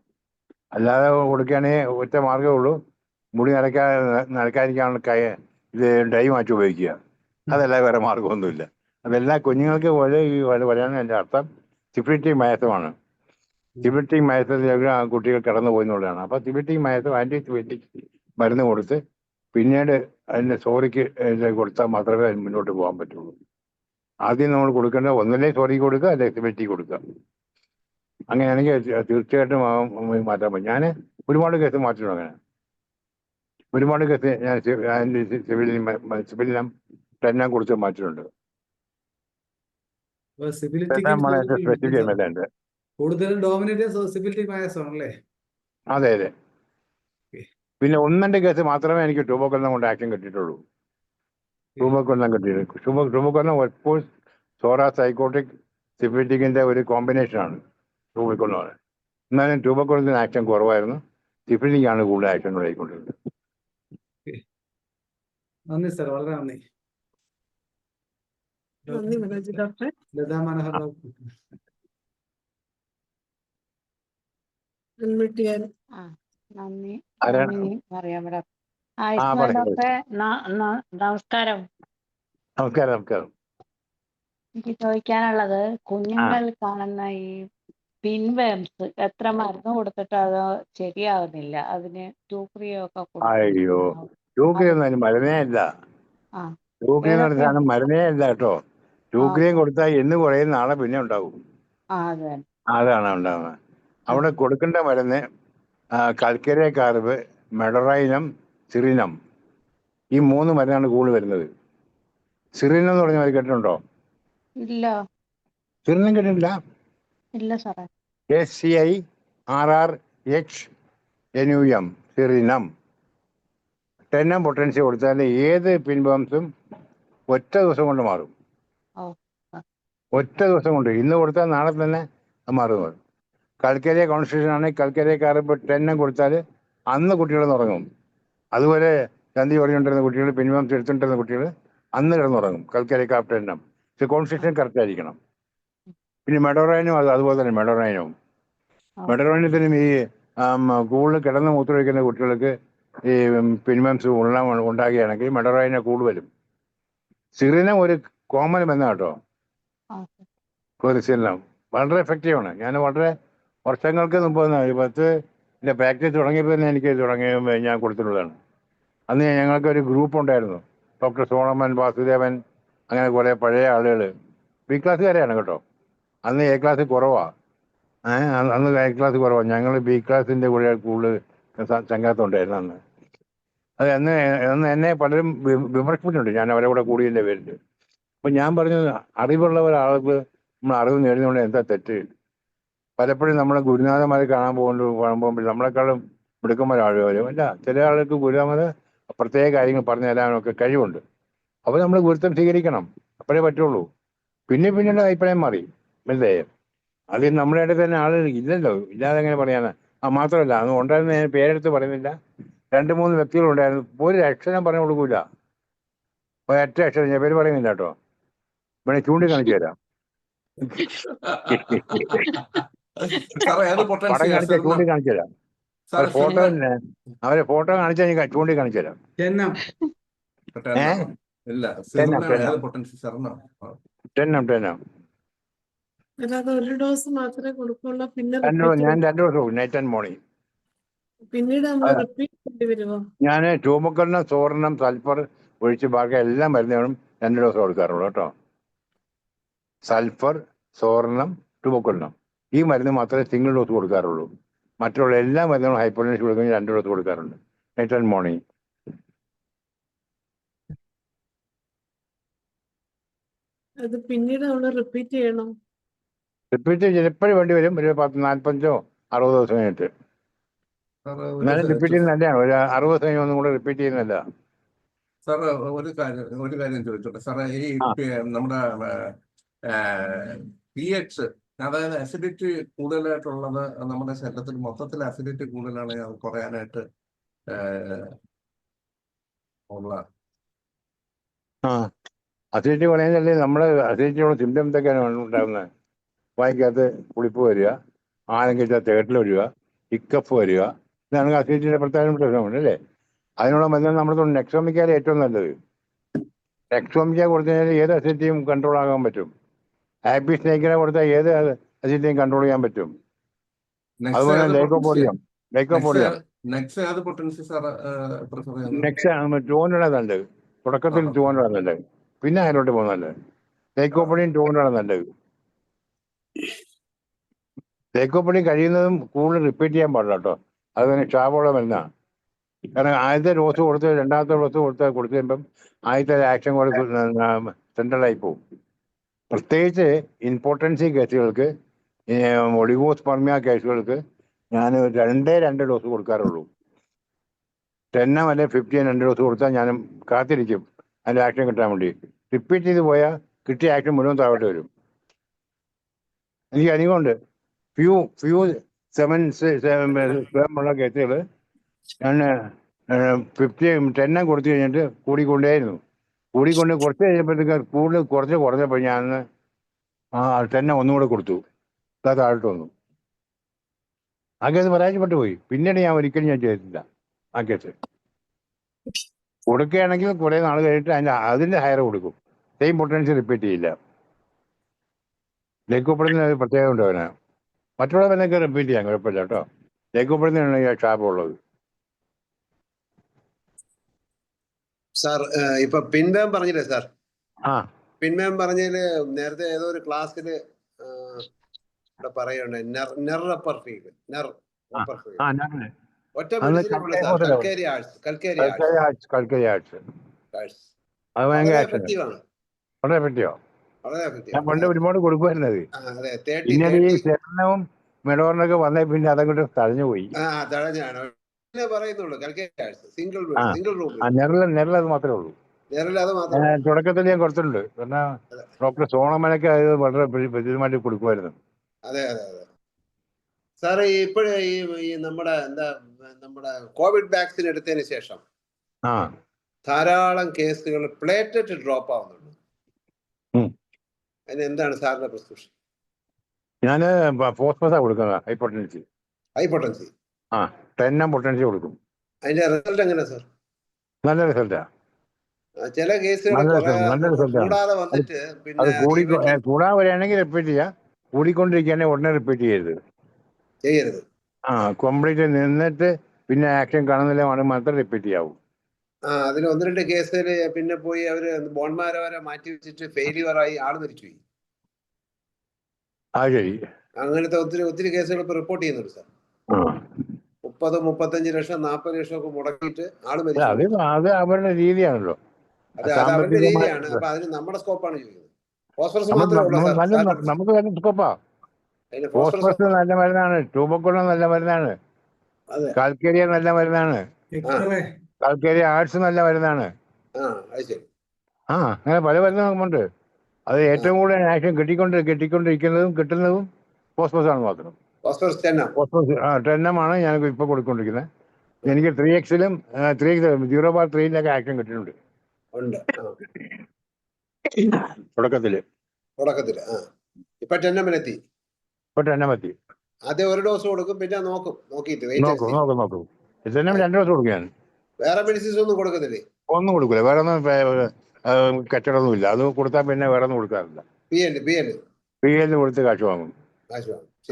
അല്ലാതെ കൊടുക്കുകയാണെങ്കിൽ ഒറ്റ മാർഗ്ഗമേ ഉള്ളൂ. മുടി നരക്കാതിരിക്കാനുള്ള ഇത് ഡൈ മാറ്റി ഉപയോഗിക്കുക. അതല്ലാതെ വേറെ മാർഗമൊന്നുമില്ല. അതെല്ലാ കുഞ്ഞുങ്ങൾക്ക് പോലെ ഈ പറയാൻ എൻ്റെ അർത്ഥം സിഫിലിറ്റിക് മയസമാണ്. സിഫിലിറ്റിക് മയസത്തിലേക്ക് ആ കുട്ടികൾ കടന്നു പോയെന്നുള്ളതാണ്. അപ്പോൾ സിഫിലിറ്റിക് മയസം ആൻറ്റിസിഫിലിറ്റിക് മരുന്ന് കൊടുത്ത് പിന്നീട് അതിൻ്റെ സോറിക്ക് കൊടുത്താൽ മാത്രമേ അതിന് മുന്നോട്ട് പോകാൻ പറ്റുള്ളൂ. ആദ്യം നമ്മൾ കൊടുക്കേണ്ടത് ഒന്നില്ലേ സോറിക്ക് കൊടുക്കുക, അല്ലെങ്കിൽ സിഫിലിറ്റിക്ക് കൊടുക്കുക. അങ്ങനെയാണെങ്കിൽ തീർച്ചയായിട്ടും മാറ്റാൻ പറ്റും. ഞാൻ ഒരുപാട് കേസ് മാറ്റിയിട്ടുണ്ട്. അങ്ങനെ ഒരുപാട് കേസ് ഞാൻ സിവിലിനും ടെല്ലാം കൊടുത്ത് മാറ്റിയിട്ടുണ്ട്. കൂടുതലും ഡോമിനേറ്റ് സിഫിലിറ്റിക് മയസമാണല്ലേ? അതെ. പിന്നെ 1-2 കേസ് മാത്രമേ എനിക്ക് ട്യൂബോക്കൊല്ലം കൊണ്ട് ആക്ഷൻ കിട്ടിയിട്ടുള്ളൂ. ട്യൂബോക്കൊല്ലം കിട്ടിയിട്ടുണ്ട്. ട്യൂബോക്കൊല്ലം എപ്പോഴും സോറ സൈക്കോട്ടിക് സിഫിലിറ്റിക്കിന്റെ ഒരു കോമ്പിനേഷനാണ് ട്യൂബോക്കൊല്ലം. എന്നാലും ട്യൂബോക്കൊല്ലത്തിന് ആക്ഷൻ കുറവായിരുന്നു. സിഫിലിറ്റിക്കാണ് കൂടുതൽ ആക്ഷൻ ആയിക്കൊണ്ടിരുന്നത്. നന്ദി സാർ, വളരെ നന്ദി. നന്ദി മനോജ് ഡോക്ടറെ. ലതാ മനോഹർ ഡോക്ടർ. അൺമ്യൂട്ട് ചെയ്യാൻ. നന്ദി ആരാണ്? നന്ദി പറയാം ഡോക്ടർ. ആ ഇസ്മായിൽ പറയൂ. ഡോക്ടറെ നമസ്കാരം. നമസ്കാരം. നമസ്കാരം. എനിക്ക് ചോദിക്കാനുള്ളത്, കുഞ്ഞുങ്ങൾ കാണുന്ന ഈ പിൻവേംസ് എത്ര മരുന്ന് കൊടുത്തിട്ട് അത് ശരിയാകുന്നില്ല. അതിന് ട്യൂക്രിയൊക്കെ അയ്യോ, കൊടുക്കുന്നു. ട്യൂക്രി ഒന്നും അതിന് മരുന്നേ ഇല്ല. ആ ട്യൂക്രി എന്ന് പറഞ്ഞ ഏതൊക്കെ? സാധനം മരുന്നേ ഇല്ല കേട്ടോ. ട്യൂക്രിയും കൊടുത്താൽ എന്ന് കുറയും, നാളെ പിന്നെ ഉണ്ടാവും. അത് തന്നെ. അതാണ് ഉണ്ടാവുന്നത്. അവിടെ കൊടുക്കേണ്ട മരുന്ന് കൽക്കരെ കാർബ്, മെഡറൈനം, സിറിനം, ഈ 3 മരുന്നാണ് കൂടുതൽ വരുന്നത്. സിറിനം എന്ന് പറഞ്ഞാൽ കേട്ടിട്ടുണ്ടോ? ഇല്ല സിറിനം കേട്ടിട്ടില്ല? ഇല്ല സാറേ. SCIRRHNUM, സിറിനം. 10 പൊട്ടൻസി കൊടുത്താൽ ഏത് പിൻബംസും ഒറ്റ ദിവസം കൊണ്ട് മാറും. ഓ. ഒറ്റ ദിവസം കൊണ്ട്. ഇന്ന് കൊടുത്താൽ നാളെ തന്നെ മാറും. കൽക്കരെ കോൺസ്റ്റിറ്റ്യൂഷൻ ആണെങ്കിൽ കൽക്കരെ കാർബ് 10 കൊടുത്താൽ അന്ന് കുട്ടികൾ ഉറങ്ങും. അതുപോലെ ചന്തി ഓടിക്കൊണ്ടിരുന്ന കുട്ടികൾ, പിൻബംസ് എടുത്തുകൊണ്ടിരുന്ന കുട്ടികൾ അന്ന് കിടന്നുറങ്ങും. കൽക്കരെ കാർബ് 10. പക്ഷെ കോൺസ്റ്റിറ്റ്യൂഷൻ കറക്റ്റ് ആയിരിക്കണം. പിന്നെ മെഡോറൈനും അതുപോലെ തന്നെ. മെഡറൈനത്തിനും ഈ കൂടുതൽ കിടന്ന് മൂത്രമൊഴിക്കുന്ന കുട്ടികൾക്ക് ഈ പിൻബംസ് ഉണ്ടാകുകയാണെങ്കിൽ മെഡറൈന കൂടുതൽ വരും. സിറിനം ഒരു കോമൺ മരുന്ന് കേട്ടോ. സിറിനം വളരെ എഫക്റ്റീവാണ്. ഞാൻ വളരെ വർഷങ്ങൾക്ക് മുമ്പ് 10 പ്രാക്ടീസ് തുടങ്ങിയപ്പോൾ തന്നെ എനിക്ക് ഞാൻ കൊടുത്തിട്ടുള്ളതാണ്. അന്ന് ഞങ്ങൾക്കൊരു ഗ്രൂപ്പ് ഉണ്ടായിരുന്നു. ഡോക്ടർ സോളമൻ, വാസുദേവൻ, അങ്ങനെ കുറേ പഴയ ആളുകൾ. ബി ക്ലാസ്സുകാരെയാണ് കേട്ടോ. അന്ന് എ ക്ലാസ് കുറവാണ്. അന്ന് എ ക്ലാസ് കുറവാണ്. ഞങ്ങൾ ബി ക്ലാസിൻ്റെ കൂടെ കൂടുതൽ ചങ്ങാത്തമുണ്ടായിരുന്നു അന്ന്. അത് അന്ന് എന്നെ പലരും വിമർശിച്ചിട്ടുണ്ട്, ഞാൻ അവരെ കൂടെ കൂടിയതിൻ്റെ പേരിൽ. അപ്പം ഞാൻ പറഞ്ഞത്, അറിവുള്ള ഒരാൾക്ക് നമ്മൾ അറിവ് നേടുന്നതുകൊണ്ട് എന്താ തെറ്റ്? പലപ്പോഴും നമ്മളെ ഗുരുനാഥന്മാരെ കാണാൻ പോകുമ്പോൾ നമ്മളെക്കാളും മിടുക്കന്മാരാളുകൾ അല്ല. ചില ആളുകൾക്ക് ഗുരുനാഥന്മാർ പ്രത്യേക കാര്യങ്ങൾ പറഞ്ഞു തരാനൊക്കെ കഴിവുണ്ട്. അപ്പോൾ നമ്മൾ ഗുരുത്വം സ്വീകരിക്കണം. അപ്പോഴേ പറ്റുള്ളൂ. പിന്നീട് അഭിപ്രായം മാറി. അല്ലേ? അത് നമ്മുടെ ഇടയിൽ തന്നെ ആളുകൾ ഇല്ലല്ലോ. ഇല്ലാതെ എങ്ങനെ പറയാനാ? മാത്രമല്ല, അന്ന് ഉണ്ടായിരുന്ന ഞാൻ പേരെടുത്ത് പറയുന്നില്ല. 2-3 വ്യക്തികളുണ്ടായിരുന്നു. ഒരു അക്ഷരം പറഞ്ഞു കൊടുക്കൂല. ഒരൊറ്റ അക്ഷരം. ഞാൻ പേര് പറയുന്നില്ല കേട്ടോ. വേണേ ചൂണ്ടിക്കാണിച്ചു തരാം. പടം കാണിച്ചാൽ ചൂണ്ടിക്കാണിച്ചു തരാം. അവരെ ഫോട്ടോ കാണിച്ചാൽ ഞാൻ ചൂണ്ടിക്കാണിച്ചു തരാം. അല്ലാതെ ഒരു ഡോസ് മാത്രമേ കൊടുക്കുള്ളൂ. പിന്നെ ഞാൻ 2 ദിവസം നൈറ്റ് ആൻഡ് മോർണിംഗ്. പിന്നീട് നമ്മൾ റിപ്പീറ്റ് ചെയ്യേണ്ടി വരുമോ? ഞാൻ ട്യൂബക്കലിനും സോറിനും സൾഫർ ഒഴിച്ച് ബാക്കി എല്ലാം മരുന്നുകളും 2 ദിവസം കൊടുക്കാറുള്ളൂ കേട്ടോ. സൾഫർ, സോറിനും, ട്യൂബക്കലിനും ഈ മരുന്ന് മാത്രമേ സിംഗിൾ ഡോസ് കൊടുക്കാറുള്ളൂ. മറ്റുള്ള എല്ലാ മരുന്നുകളും ഹൈപ്പോടെൻഷൻ കൊടുക്കുന്നത് 2 ഡോസ് കൊടുക്കാറുണ്ട്, നൈറ്റ് ആൻഡ് മോർണിംഗ്. അത് പിന്നീട് നമ്മൾ റിപ്പീറ്റ് ചെയ്യണം. റിപ്പീറ്റ് ചിലപ്പോഴും വേണ്ടി വരും. ഒരു 45-60 ദിവസം കഴിഞ്ഞിട്ട്. എന്നാലും റിപ്പീറ്റ് ചെയ്യുന്നത് നല്ലതാണ്. ഒരു 60 ദിവസം കഴിഞ്ഞ് ഒന്നും കൂടെ റിപ്പീറ്റ് ചെയ്യുന്നതല്ല. സാർ ഒരു കാര്യം ചോദിച്ചോട്ടെ സാറേ. ഈ നമ്മുടെ pH, അതായത് അസിഡിറ്റി കൂടുതലായിട്ടുള്ളത് നമ്മുടെ ശരീരത്തിൽ മൊത്തത്തിൽ അസിഡിറ്റി കൂടുതലാണെങ്കിൽ അത് കുറയാനായിട്ട് ഉള്ള അസിഡിറ്റി കുറയാനല്ലേ നമ്മുടെ അസിഡിറ്റിയുള്ള സിംറ്റംസ് ഒക്കെയാണ് ഉണ്ടാകുന്നത്. വായിക്കകത്ത് പുളിപ്പ് വരിക, ആരെങ്കിലും തേട്ടിൽ വരിക, ഇക്കഫ് വരിക. ഇതാണ് അസിഡിറ്റിയുടെ പ്രത്യേക പ്രശ്നമുണ്ട് അല്ലേ? അതിനുള്ള മരുന്ന് നമ്മുടെ നെക്സോമിക്കാണ് ഏറ്റവും നല്ലത്. നെക്സോമിക്ക കൊടുത്തു കഴിഞ്ഞാൽ ഏത് അസിഡിറ്റിയും കൺട്രോൾ ആകാൻ പറ്റും. ഹാപ്പി സ്നേക്കിനെ കൊടുത്താൽ ഏത് അസിഡിറ്റിയും കൺട്രോൾ ചെയ്യാൻ പറ്റും. അതുപോലെ ലൈക്കോപോഡിയം നെക്സ് ടൂവിനുള്ള നല്ലത്. തുടക്കത്തിൽ ടൂവിനുള്ള നല്ലത്, പിന്നെ അതിലോട്ട് പോകുന്നല്ലേ. ലൈക്കോപോഡിയം ടൂവിനുള്ള നല്ലത്. ലൈക്കോപോഡിയം കഴിയുന്നതും കൂടുതൽ റിപ്പീറ്റ് ചെയ്യാൻ പാടില്ല കേട്ടോ. അത് തന്നെ ക്ഷാമമുള്ള മരുന്നാണ്. കാരണം ആദ്യത്തെ ഡോസ് കൊടുത്ത് 2ാമത്തെ ഡോസ് കൊടുത്തു കഴിയുമ്പം ആദ്യത്തെ ആക്ഷൻ കൂടെ സെൻട്രലായി പോകും. പ്രത്യേകിച്ച് ഇമ്പോർട്ടൻസി കേസുകൾക്ക്, ഒളിഗോസ്പെർമിയ കേസുകൾക്ക് ഞാൻ 2 ഡോസ് കൊടുക്കാറുള്ളൂ. 10 അല്ലെ 15 2 ഡോസ് കൊടുത്താൽ ഞാൻ കാത്തിരിക്കും അതിൻ്റെ ആക്ഷൻ കിട്ടാൻ വേണ്ടി. റിപ്പീറ്റ് ചെയ്ത് പോയാൽ കിട്ടിയ ആക്ഷൻ മുഴുവൻ താഴോട്ട് വരും. എനിക്ക് അനുഭവമുണ്ട്. ഫ്യൂ 7 ഉള്ള കേസുകൾ ഞാൻ 10 കൊടുത്തു കഴിഞ്ഞിട്ട് കൂടിക്കൊണ്ടേയിരുന്നു. കൂടിക്കൊണ്ട് കുറച്ച് കഴിഞ്ഞപ്പോഴത്തേക്ക് കൂടുതൽ കുറഞ്ഞപ്പോൾ ഞാൻ തന്നെ ഒന്നുകൂടെ കൊടുത്തു. അത് താഴോട്ട് വന്നു. ആ കേസ് പരാജയപ്പെട്ടു പോയി. പിന്നീട് ഞാൻ ഒരിക്കലും ചെയ്തിട്ടില്ല ആ കേസ്. കൊടുക്കുകയാണെങ്കിൽ കുറേ നാൾ കഴിഞ്ഞിട്ട് അതിന്റെ ഹയർ കൊടുക്കും. സെയിം പൊട്ടൻഷ്യൽ റിപ്പീറ്റ് ചെയ്യില്ല. ലേക്കോപ്പെടുന്ന ഒരു പ്രത്യേകത ഉണ്ട് അവന്. മറ്റുള്ള ബന്ധമൊക്കെ റിപ്പീറ്റ് ചെയ്യാൻ കുഴപ്പമില്ല കേട്ടോ. ലേക്കോപ്പെടുന്നതാണ് ഈ ക്ഷാപമുള്ളത്. സാർ ഇപ്പൊ പിൻവേം പറഞ്ഞില്ലേ സാർ? ആ പിൻവേം പറഞ്ഞതില് നേരത്തെ ഏതോ ഒരു ക്ലാസ്സില് ഇവിടെ പറയുന്നുണ്ട് ഒറ്റ കൽക്കേരി ആർട്സ് അത് ഭയങ്കര ആക്ഷനാണ്. വളരെ എഫക്റ്റീവോ? ഞാൻ പണ്ട് ഒരുപാട് കൊടുക്കുമായിരുന്നത്. പിന്നീട് ഈ ശരണവും മെഡോറിനൊക്കെ വന്നേ പിന്നെ അതങ്ങോട്ട് തഴഞ്ഞു പോയി. നെറലത് മാത്രമേ ഉള്ളൂ. തുടക്കത്തിൽ ഞാൻ കൊടുത്തിട്ടുണ്ട്. കാരണം ഡോക്ടർ സോണമനൊക്കെ അത് വളരെ പ്രചിതമായിട്ട് കൊടുക്കുമായിരുന്നു. അതെ അതെ അതെ സാറേ. ഇപ്പോഴേ ഈ നമ്മുടെ നമ്മുടെ കോവിഡ് വാക്സിൻ എടുത്തതിന് ശേഷം ധാരാളം കേസുകൾ പ്ലേറ്ററ്റ് ഡ്രോപ്പ് ആവുന്നുണ്ട്. അതിന് എന്താണ് സാറിന്റെ പ്രിസ്ക്രിപ്ഷൻ? ഞാൻ ഫോസ്ഫറസാ കൊടുക്കുന്നത്. ഹൈപ്പൊട്ടൻസി 10 പൊട്ടൻസി കൊടുക്കും. അതിന്റെ റിസൾട്ട് എങ്ങനെയാ സാർ? നല്ല റിസൾട്ടാ. ചില കേസുകൾ കൂടാതെ വന്നിട്ട് അത് കൂടാതെ വരികയാണെങ്കിൽ റിപ്പീറ്റ് ചെയ്യാം. കൂടിക്കൊണ്ടിരിക്കുകയാണെങ്കിൽ ഉടനെ റിപ്പീറ്റ് ചെയ്യരുത്. കംപ്ലീറ്റ് നിന്നിട്ട് പിന്നെ ആക്ഷൻ കാണുന്നില്ല മാത്രം റിപ്പീറ്റ് ചെയ്യാവൂ. അതിൽ 1-2 കേസിൽ പിന്നെ പോയി അവര് ബോൺമാരെ വരെ മാറ്റി വെച്ചിട്ട് ഫെയിലിയറായി ആള് മരിച്ചുപോയി. ശരി. അങ്ങനത്തെ ഒത്തിരി കേസുകൾ ഇപ്പൊ റിപ്പോർട്ട് ചെയ്യുന്നുണ്ട് സാർ. 30-35 ലക്ഷം 40 ലക്ഷം ഒക്കെ മുടക്കിയിട്ട് ആള് മരിച്ചു. അത് അവരുടെ രീതിയാണല്ലോ. അത് അവരുടെ രീതിയാണ്. അപ്പൊ അതിന് നമ്മുടെ സ്കോപ്പാണ് ചോദിക്കുന്നത്. ഫോസ്ഫറസ് മാത്രമേ ഉള്ളൂ സാർ. നമുക്ക് നല്ല സ്കോപ്പാ. ഫോസ്ഫറസ് നല്ല മരുന്നാണ്. ട്യൂബർക്കുലം നല്ല മരുന്നാണ്. കാൽക്കേരിയ നല്ല മരുന്നാണ്. കാൽക്കേരിയ ആർട്സ് നല്ല മരുന്നാണ്. അങ്ങനെ പല മരുന്നുണ്ട്. അത് ഏറ്റവും കൂടുതൽ ആക്ഷൻ കിട്ടുന്നതും ഫോസ്ഫറസ് ആണ് മാത്രം. ഫോസ്ഫറസ് 10 ഞാൻ ഇപ്പൊ കൊടുക്കൊണ്ടിരിക്കുന്നത്. എനിക്ക് 3Xലും 0.3 ആക്ഷൻ കിട്ടുന്നുണ്ട് തുടക്കത്തില്. ഇപ്പൊ 10 എത്തി. ആദ്യം 1 ഡോസ് കൊടുക്കും, പിന്നെ നോക്കും. 2 ഡോസ് കൊടുക്കും ഞാൻ. വേറെ മെഡിസിൻസ് ഒന്നും കൊടുക്കുന്നില്ലേ? ഒന്നും കൊടുക്കില്ല. വേറെ ഒന്നും കച്ചവടമൊന്നുമില്ല. അത് കൊടുത്താൽ പിന്നെ വേറെ ഒന്നും കൊടുക്കാറില്ല. PL കൊടുത്ത് കാശ് വാങ്ങും.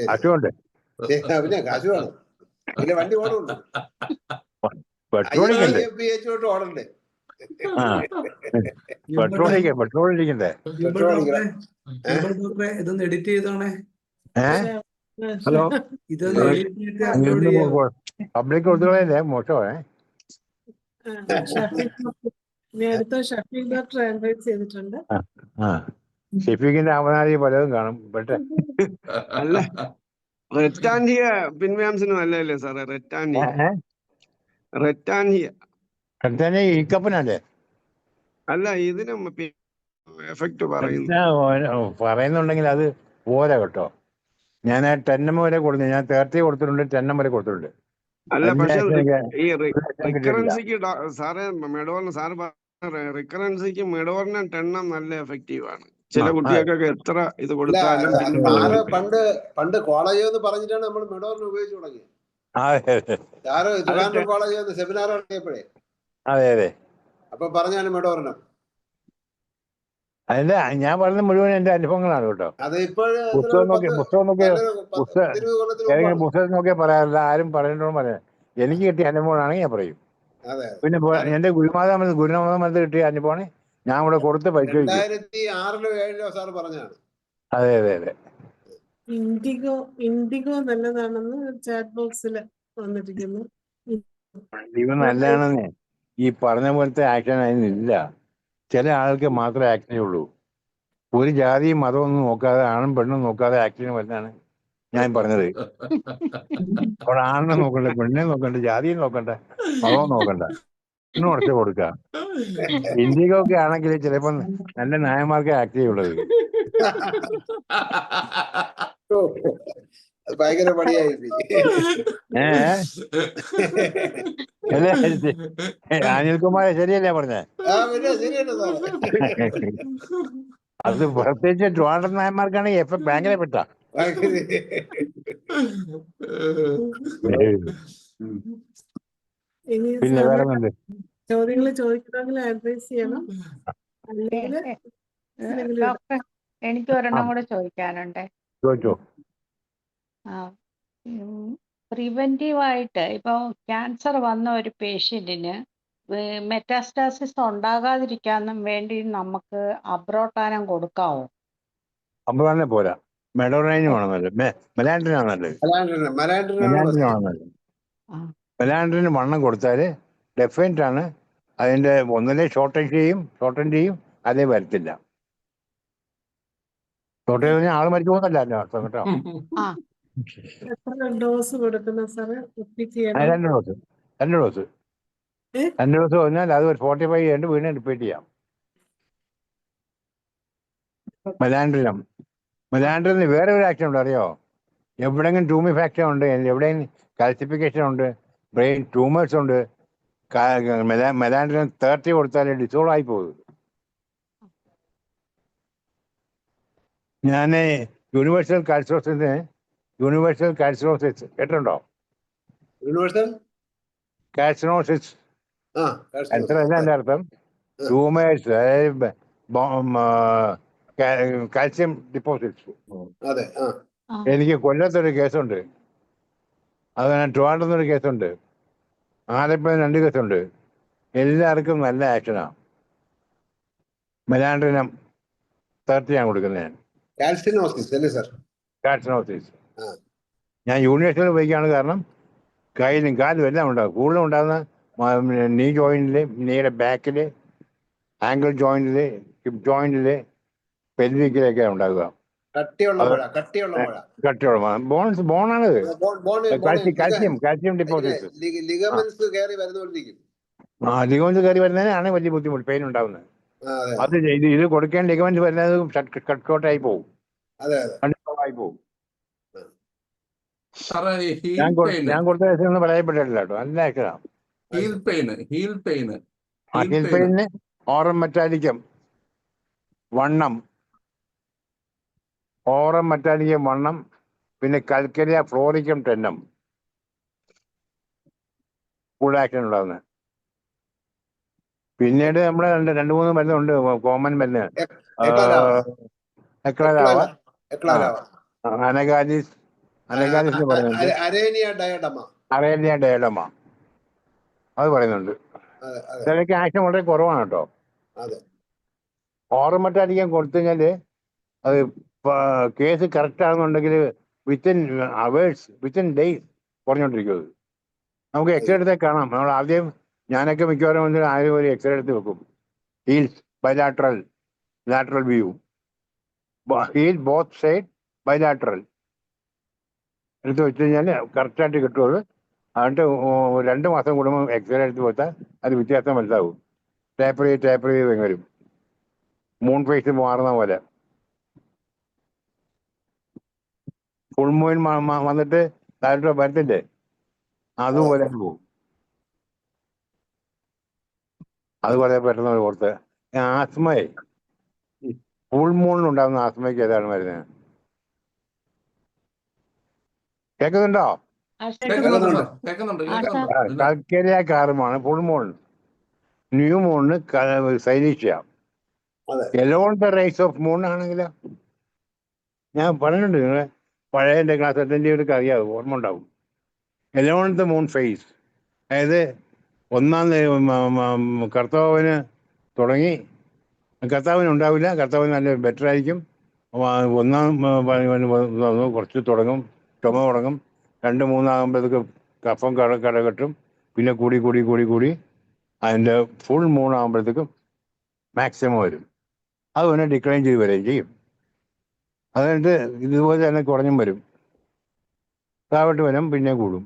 കാശുണ്ട്. പിന്നെ കാശ് വേണം. പിന്നെ വണ്ടി ഓടുന്നുണ്ട്. പെട്രോൾ ഓടണ്ടേ? പെട്രോൾ ഇരിക്കണ്ടേ? ഇതൊന്ന് എഡിറ്റ് ചെയ്തോണേ. ഹലോ, ഇതൊന്ന് എഡിറ്റ് ചെയ്തിട്ട് അപ്ലോഡ് ചെയ്യാം. പബ്ലിക് കൊടുത്തോളേ. മോശമേ. ഷഫീഖ് ഡോക്ടർ എൻറേജ് ചെയ്തിട്ടുണ്ട്. ഷഫീഖിന്റെ അവനാരി പലതും കാണും. അല്ല, റെറ്റാൻഹിയ പിൻവാംസിന് നല്ലതല്ലേ സാറേ? റെറ്റാൻഹിയ ഈക്കപ്പനല്ലേ? അല്ല, ഇതിനും എഫക്ട് പറയുന്നുണ്ടെങ്കിൽ അത് പോരാ കേട്ടോ. ഞാൻ 10 വരെ കൊടുത്തു. ഞാൻ 30 കൊടുത്തിട്ടുണ്ട്, 10 വരെ കൊടുത്തിട്ടുണ്ട്. അല്ല, പക്ഷെ ഈ റിക്കറൻസിക്ക് സാറ് റിക്കറൻസിക്ക് മെഡോറിനും 10 നല്ല എഫക്റ്റീവ് ആണ്. ചില കുട്ടികൾക്കൊക്കെ എത്ര ഇത് കൊടുത്താലും പണ്ട് കോളേജ് എന്ന് പറഞ്ഞിട്ടാണ് നമ്മൾ മെഡോറിന് ഉപയോഗിച്ചു തുടങ്ങിയത്. കോളേജ് സെമിനാർ നടത്തിയപ്പോഴേ അപ്പൊ പറഞ്ഞാണ് മെഡോറിനും. അതിന്റെ ഞാൻ പറഞ്ഞ മുഴുവൻ എന്റെ അനുഭവങ്ങളാണ് കേട്ടോ. പുസ്തകം നോക്കിയാൽ പറയാറില്ല. ആരും പറയണ്ടോ പറയാം. എനിക്ക് കിട്ടിയ അനുഭവമാണെങ്കിൽ ഞാൻ പറയും. പിന്നെ എന്റെ ഗുരുനാഥ കിട്ടിയ അനുഭവമാണ് ഞാൻ ഇവിടെ കൊടുത്ത് പരിശോധിക്കും. 2006-2007 സാർ പറഞ്ഞാണ്. അതെ. ഇൻഡിഗോ നല്ലതാണെന്ന് ചാറ്റ് ബോക്സിൽ വന്നിരിക്കുന്നു. ഇവ നല്ലതാണെന്നേ. ഈ പറഞ്ഞ പോലത്തെ ആക്ഷൻ അതിനില്ല. ചില ആൾക്ക് മാത്രമേ ആക്ഷനേ ഉള്ളൂ. ഒരു ജാതിയും മതവും ഒന്നും നോക്കാതെ, ആണും പെണ്ണും നോക്കാതെ ആക്ഷൻ വരുന്നതാണ് ഞാൻ പറഞ്ഞത്. അവിടെ ആണിനെ നോക്കണ്ട, പെണ്ണിനെ നോക്കണ്ട, ജാതിയെ നോക്കണ്ട, മതവും നോക്കണ്ട, പെണ്ണും ഉടച്ചു കൊടുക്ക. ഇന്ത്യക്കൊക്കെ ആണെങ്കിൽ ചിലപ്പോൾ നല്ല ന്യായമാർക്കേ ആക്ട് ചെയ്യുള്ളത്. ഭയങ്കര പണിയായി. അല്ലേ അനിൽകുമാർ ശരിയല്ലേ പറഞ്ഞേ? ആ പിന്നെ ശരിയല്ലേ സാറേ? അത് പ്രത്യേകിച്ച് ട്രിവാൻഡ്രം നായന്മാർക്കാണ് ഭയങ്കര പെട്ട. ഇനി പിന്നെ വേറെ സാറിന് ഒന്നുണ്ട്? ചോദ്യങ്ങൾ ചോദിക്കണമെങ്കിൽ അഡ്രൈസ് ചെയ്യണം, അല്ലെങ്കിൽ ഡോക്ടർ എനിക്ക് ആ ഒരെണ്ണം കൂടെ ചോദിക്കാനുണ്ട്. ചോദിച്ചോ. പ്രിവെന്റീവായിട്ട് ഇപ്പോൾ ക്യാൻസർ വന്ന ഒരു പേഷ്യൻറ്റിന് മെറ്റാസ്റ്റാസിസ് ഉണ്ടാകാതിരിക്കാനും വേണ്ടി നമുക്ക് അബ്രോട്ടാനം കൊടുക്കാവോ? അമ്പതാനെ പോരാ, മെഡോറൈനും ആണ് നല്ലത്. മെലാൻഡ്രിനാണ് നല്ലത്. മലാൻഡ്രിനാണ് ബെസ്റ്റ്. മെലാൻഡ്രിനാണ് നല്ലത്. ആ മെലാൻഡ്രിന് വണ്ണം കൊടുത്താൽ ഡെഫിനറ്റ് ആണ് അതിൻ്റെ ഒന്നിലെ ഷോർട്ടേജ് ചെയ്യും, അതേ വരത്തില്ല. ഷോർട്ടേജ് പറഞ്ഞാൽ ആൾ മരിച്ചു പോകുന്നല്ല അർത്ഥം കേട്ടോ. ആ എത്ര ഡോസ് കൊടുക്കുന്ന സാറ്? റിപ്പീറ്റ് ചെയ്യണം. 2 ഡോസ് 2 ഡോസ് ഏ? 2 ഡോസ് പറഞ്ഞാൽ അത് ഒരു 45 കഴിഞ്ഞിട്ട് വീണ്ടും റിപ്പീറ്റ് ചെയ്യാം. മെലാൻഡ്രിന് വേറെ ഒരു ആക്ഷൻ ഉണ്ട്, അറിയോ? എവിടെയെങ്കിലും ട്യൂമിഫാക്ഷൻ ഉണ്ട്, എവിടെയെങ്കിലും കാൽസിഫിക്കേഷൻ ഉണ്ട്, ബ്രെയിൻ ട്യൂമേഴ്സ് ഉണ്ട്, മെലാൻഡ്രിൻ 30 കൊടുത്താൽ ഡിസോൾവ് ആയി പോകും. ഞാൻ യൂണിവേഴ്സൽ കാൽസിനോസിസ് കേട്ടിട്ടുണ്ടോ? യൂണിവേഴ്സൽ കാൽസിനോസിസ് ആ ക്യാൻസർ അല്ല എൻ്റെ അർത്ഥം. ട്യൂമേഴ്സ്, അതായത് കാൽസ്യം ഡിപ്പോസിറ്റ്സ്. അതെ. ആ ആ എനിക്ക് കൊല്ലത്തൊരു കേസുണ്ട്, അതുപോലെ ട്രിവാൻഡ്രത്തൊരു കേസുണ്ട്, ആലപ്പുഴ 2 കേസുണ്ട്. എല്ലാവർക്കും നല്ല ആക്ഷനാണ്. മെലാൻഡ്രിനം 30 ഞാൻ കൊടുക്കുന്നത്. ഞാൻ കാൽസിനോസിസ് അല്ലേ സാർ? കാൽസിനോസിസ് ആ ഞാൻ യൂണിവേഴ്സിറ്റിയിൽ ഉപയോഗിക്കുകയാണ്. കാരണം കയ്യിലും കാലും എല്ലാം ഉണ്ടാകും. കൂടുതലും ഉണ്ടാകുന്ന നീ ജോയിന്റിൽ, നീയുടെ ബാക്കിൽ, ആങ്കിൾ ജോയിന്റിൽ, ഹിപ്പ് ജോയിന്റിൽ, പെൽവിക്കിലൊക്കെ ഉണ്ടാകുക. കട്ടിയുള്ള അത് മുഴ, കട്ടിയുള്ള മുഴ. കട്ടിയുള്ള ബോണാണിത്. Calcium deposits. ലിഗമെന്റ്സ് കയറി വരുന്നോണ്ടിരിക്കും. ലിഗമെന്റ് കയറി വരുന്നതിനാണ് വലിയ ബുദ്ധിമുട്ട്, പെയിൻ ഉണ്ടാകുന്നത്. അതെ അത് ഇത് കൊടുക്കാൻ ലിഗമെന്റ് വരുന്നത് കട്ട് ഷോർട്ടായി പോകും, അതെ. ആയി പോകും. സാറേ ഈ ഞാൻ ഹീൽ പെയിന് ഞാൻ കൊടുത്ത കേസൊന്നും പറയപ്പെട്ടിട്ടില്ല കേട്ടോ. നല്ല ആക്ഷനാണ്. Heel pain heel pain aurum metallicum വണ്ണം, പിന്നെ കൽക്കരിയ ഫ്ലോറിക്കം ടെന്നം കൂടുതൽ ആക്ഷൻ ഉണ്ടാകുന്നത്. പിന്നീട് നമ്മുടെ 2-3 മരുന്നുണ്ട്, കോമൺ മരുന്ന്. എക്ലരാവ, അനഗാലിസ് എന്ന് പറയുന്നുണ്ട്, അരേനിയ ഡയഡമ. അറേലിയ ഡയഡമ അത് പറയുന്നുണ്ട്. ചിലക്ക് ആക്ഷൻ വളരെ കുറവാണ് കേട്ടോ. അതെ. ഓറം മെറ്റാലിക്കം കൊടുത്തു കഴിഞ്ഞാൽ അത് കേസ് കറക്റ്റ് ആണെന്നുണ്ടെങ്കിൽ വിത്തിൻ അവേഴ്സ്, വിത്തിൻ ഡേയ്സ് കുറഞ്ഞോണ്ടിരിക്കും. അത് നമുക്ക് എക്സ്റേ എടുത്താൽ കാണാം. നമ്മൾ ആദ്യം, ഞാനൊക്കെ മിക്കവാറും ആദ്യം ഒരു എക്സ്റേ എടുത്ത് വെക്കും. Heels lateral view, heel both side bilateral എടുത്ത് വെച്ച് കഴിഞ്ഞാൽ കറക്റ്റായിട്ട് കിട്ടുമത്. എന്നിട്ട് 2 മാസം കൂടുമ്പോൾ എക്സ്റേ എടുത്ത് കൊടുത്താൽ അത് വ്യത്യാസം മനസ്സിലാവും. ടേപ്പർ ചെയ്ത് വരും, മൂൺ ഫേസ് മാറുന്ന പോലെ. ഫുൾ മൂൺ വന്നിട്ട് താഴോട്ട് വരത്തില്ലേ, അതുപോലെ പോകും. അതുപോലെ പെട്ടെന്ന് ഓർത്ത്. ആസ്മയെ, ഫുൾ മൂണിലുണ്ടാകുന്ന ആസ്മയ്ക്ക് ഏതാണ് മരുന്ന്? കേൾക്കുന്നുണ്ടോ? കൽക്കരിയ കാർമാണ് ഫുൾ മൂൺ. ന്യൂ മൂണിന് സൈലീഷ്യ. എലോൺത്തെ റൈസ് ഓഫ് മൂൺ ആണെങ്കിലോ, ഞാൻ പറഞ്ഞിട്ടുണ്ട്, നിങ്ങളെ പഴയ എൻ്റെ ക്ലാസ് അറ്റൻഡ് അറിയാവും, ഓർമ്മ ഉണ്ടാവും. എലോൺത്തെ മൂൺ ഫേസ്, അതായത് കർത്താവിന് തുടങ്ങി, കർത്താവിന് ഉണ്ടാവില്ല, കർത്താവിന് നല്ല ബെറ്റർ ആയിരിക്കും. കുറച്ച് തുടങ്ങും, ചുമ തുടങ്ങും. 2-3 ആകുമ്പോഴത്തേക്ക് കഫം കടകെട്ടും, പിന്നെ കൂടി അതിൻ്റെ ഫുൾ മൂൺ ആകുമ്പോഴത്തേക്കും മാക്സിമം വരും. അത് പിന്നെ ഡിക്ലൈൻ ചെയ്ത് വരികയും ചെയ്യും. അത് കഴിഞ്ഞിട്ട് ഇതുപോലെ തന്നെ കുറഞ്ഞും വരും, താഴോട്ട് വരും, പിന്നെ കൂടും.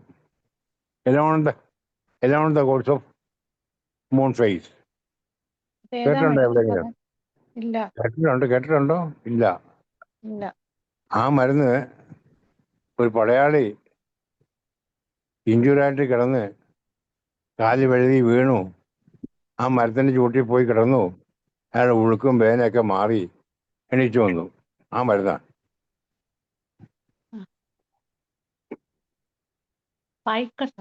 എലോൺത്തെ കോഴ്സ് ഓഫ് മൂൺ ഫേസ് കേട്ടിട്ടുണ്ടോ എവിടെയെങ്കിലും? കേട്ടിട്ടുണ്ടോ? ഇല്ല. ആ മരുന്ന് ഒരു പടയാളി ഇഞ്ചുറായിട്ട് കിടന്ന് കാല് വഴുതി വീണു, ആ മരത്തിന്റെ ചൂട്ടിൽ പോയി കിടന്നു, അയാളുടെ ഉളുക്കും വേദനയൊക്കെ മാറി എണീച്ചു വന്നു. ആ മരുന്നാണ്. പൈക്കസ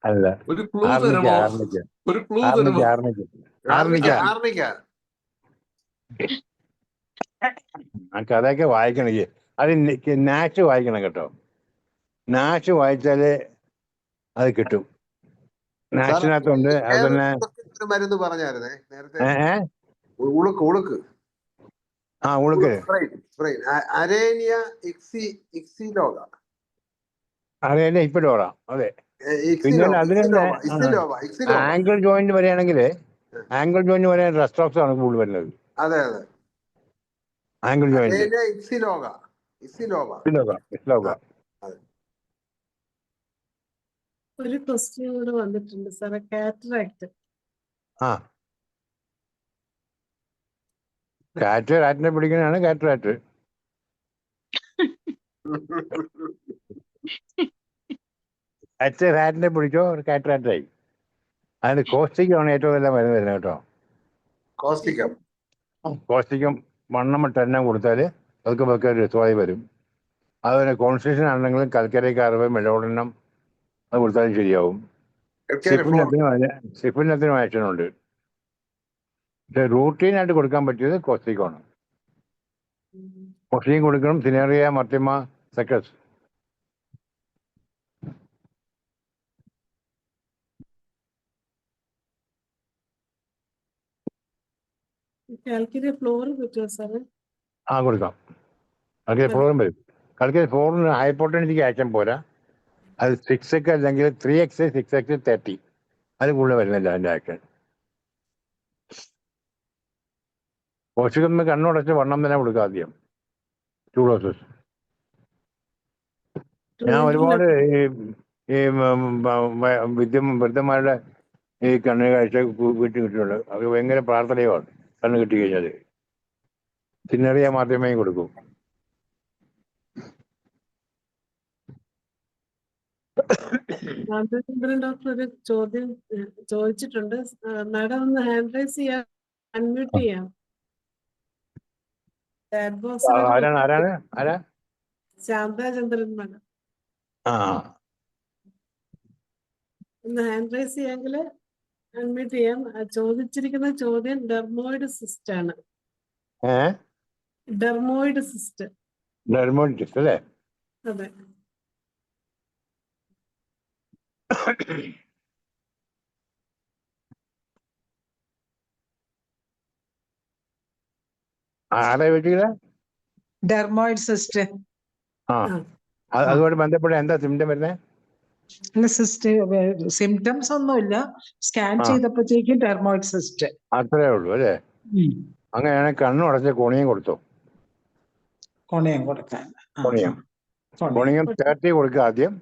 അല്ല, ഒരു ക്ലൂ ആർണിക്ക തരുമോ? ആർണിക്ക ഒരു ക്ലൂ ആർണിക്ക തരുമോ? Arnica arnica. ആർണിക്ക ആ കഥയൊക്കെ വായിക്കണമെങ്കിൽ അത് നാച്ച് വായിക്കണം കേട്ടോ. നാച്ച് വായിച്ചാലേ അത് കിട്ടും. സാർ നാച്ചിനകത്തുണ്ട്. അത് വേറൊരു തന്നെ. ഒരു മരുന്ന് പറഞ്ഞായിരുന്നേ നേരത്തെ. ഏ ഉളുക്ക് ഉളുക്ക് ആ ഉളുക്ക് സ്പ്രെയിൻ അരേനിയ ഇക്സിലോഗ അറിയാലേ ഇപ്പിടോറ. അതെ. പിന്നെ അതിന് തന്നെ ഇക്സിലോവ. ആംഗിൾ ജോയിന്റ് വരികയാണെങ്കിൽ ആംഗിൾ ജോയിന്റ് വരാൻ റെസ്റ്റോക്സ് ആണ് കൂടുതൽ വരുന്നത്. അതെ അതെ, ആംഗിൾ ജോയിന്റ് അരേനിയ ഇക്സിലോഗ. ഇസ്ലോക. അതെ. ഒരു ക്വസ്റ്റ്യൻ കൂടെ വന്നിട്ടുണ്ട് സാറേ, കാറ്ററാക്ട്. ആ കാറ്റിനെ പിടിക്കുന്നതാണ് കാറ്ററാക്ട്. റാറ്റിനെ പിടിച്ചോ കാറ്ററാക്റ്റായി. അതിന് കോസ്റ്റിക്കാണ് ഏറ്റവും നല്ല മരുന്ന് വരുന്നത് കേട്ടോ. കോസ്റ്റിക്കും വണ്ണമിട്ട് എണ്ണ കൊടുത്താൽ അതൊക്കെ വെക്കാൻ രസമായി വരും. അതുപോലെ കോൺസ്റ്റിറ്റ്യൂഷൻ ആണെങ്കിലും കൽക്കരയ്ക്ക് 60 മെലോഡനം അത് കൊടുത്താലും ശരിയാവും. സിഫിനത്തിനും ആക്ഷനുണ്ട്. പക്ഷെ റൂട്ടീനായിട്ട് കൊടുക്കാൻ പറ്റിയത് കോസ്റ്റിക്കാണ്. കോസ്റ്റിക്കും കൊടുക്കണം. സിനേറിയ മർട്ടിമ സെക്കസ്. കാൽക്കിരി ഫ്ലോർ പറ്റുമോ സാറേ? ആ കൊടുക്കാം. കാൽക്കരി ഫ്ലോറും വരും. കാൽക്കരി ഫ്ലോറിന് ഹൈപ്പോട്ടൻസിക്ക് ആക്ഷൻ പോരാ. അത് 6x അല്ലെങ്കിൽ 3x 6x 30 അത് കൂടുതൽ വരുന്നില്ല അതിൻ്റെ ആക്ഷൻ. പോഷകം കണ്ണുടച്ച് വണ്ണം തന്നെ കൊടുക്കുക ആദ്യം. 2 ഡോസസ്. ഞാൻ ഒരുപാട് ഈ വൃദ്ധന്മാരുടെ ഈ കണ്ണ് കാഴ്ച വീട്ടിൽ കിട്ടിയിട്ടുണ്ട്. അത് ഭയങ്കര പ്രാർത്ഥനയുമാണ്. കണ്ണ് കിട്ടി കഴിഞ്ഞാൽ സിനറിയ മാത്രമേ കൊടുക്കൂ. രാമചന്ദ്രൻ ഡോക്ടർ ഒരു ചോദ്യം ചോദിച്ചിട്ടുണ്ട്. മാഡം ഒന്ന് ഹാൻഡ് റൈസ് ചെയ്യാം, അൺമ്യൂട്ട് ചെയ്യാം. ആരാ? ശാന്താചന്ദ്രൻ മാഡം. ആ ഒന്ന് ഹാൻഡ് റൈസ് ചെയ്യാമെങ്കിൽ അൺമ്യൂട്ട് ചെയ്യാം. ചോദിച്ചിരിക്കുന്ന ചോദ്യം ഡെർമോയിഡ് സിസ്റ്റ് ആണ്. Dermoid cyst. ഡെർമോയിഡ് അല്ലേ? അതെ. ആരാ ചോദിച്ചില്ല? Dermoid cyst. ആ അതുമായിട്ട് ബന്ധപ്പെട്ട എന്താ സിംറ്റം വരുന്നത്? സിംറ്റംസ് ഒന്നുമില്ല. സ്കാൻ ചെയ്തപ്പോഴത്തേക്കും ഡെർമോയിഡ് സിസ്റ്റ്. അത്രേ ഉള്ളൂ അല്ലേ? അങ്ങനെയാണെങ്കിൽ കണ്ണുടച്ച് കോണിയം കൊടുത്തു. കോണിയം കൊടുക്കാൻ. കോണിയം 30 കൊടുക്കുക ആദ്യം.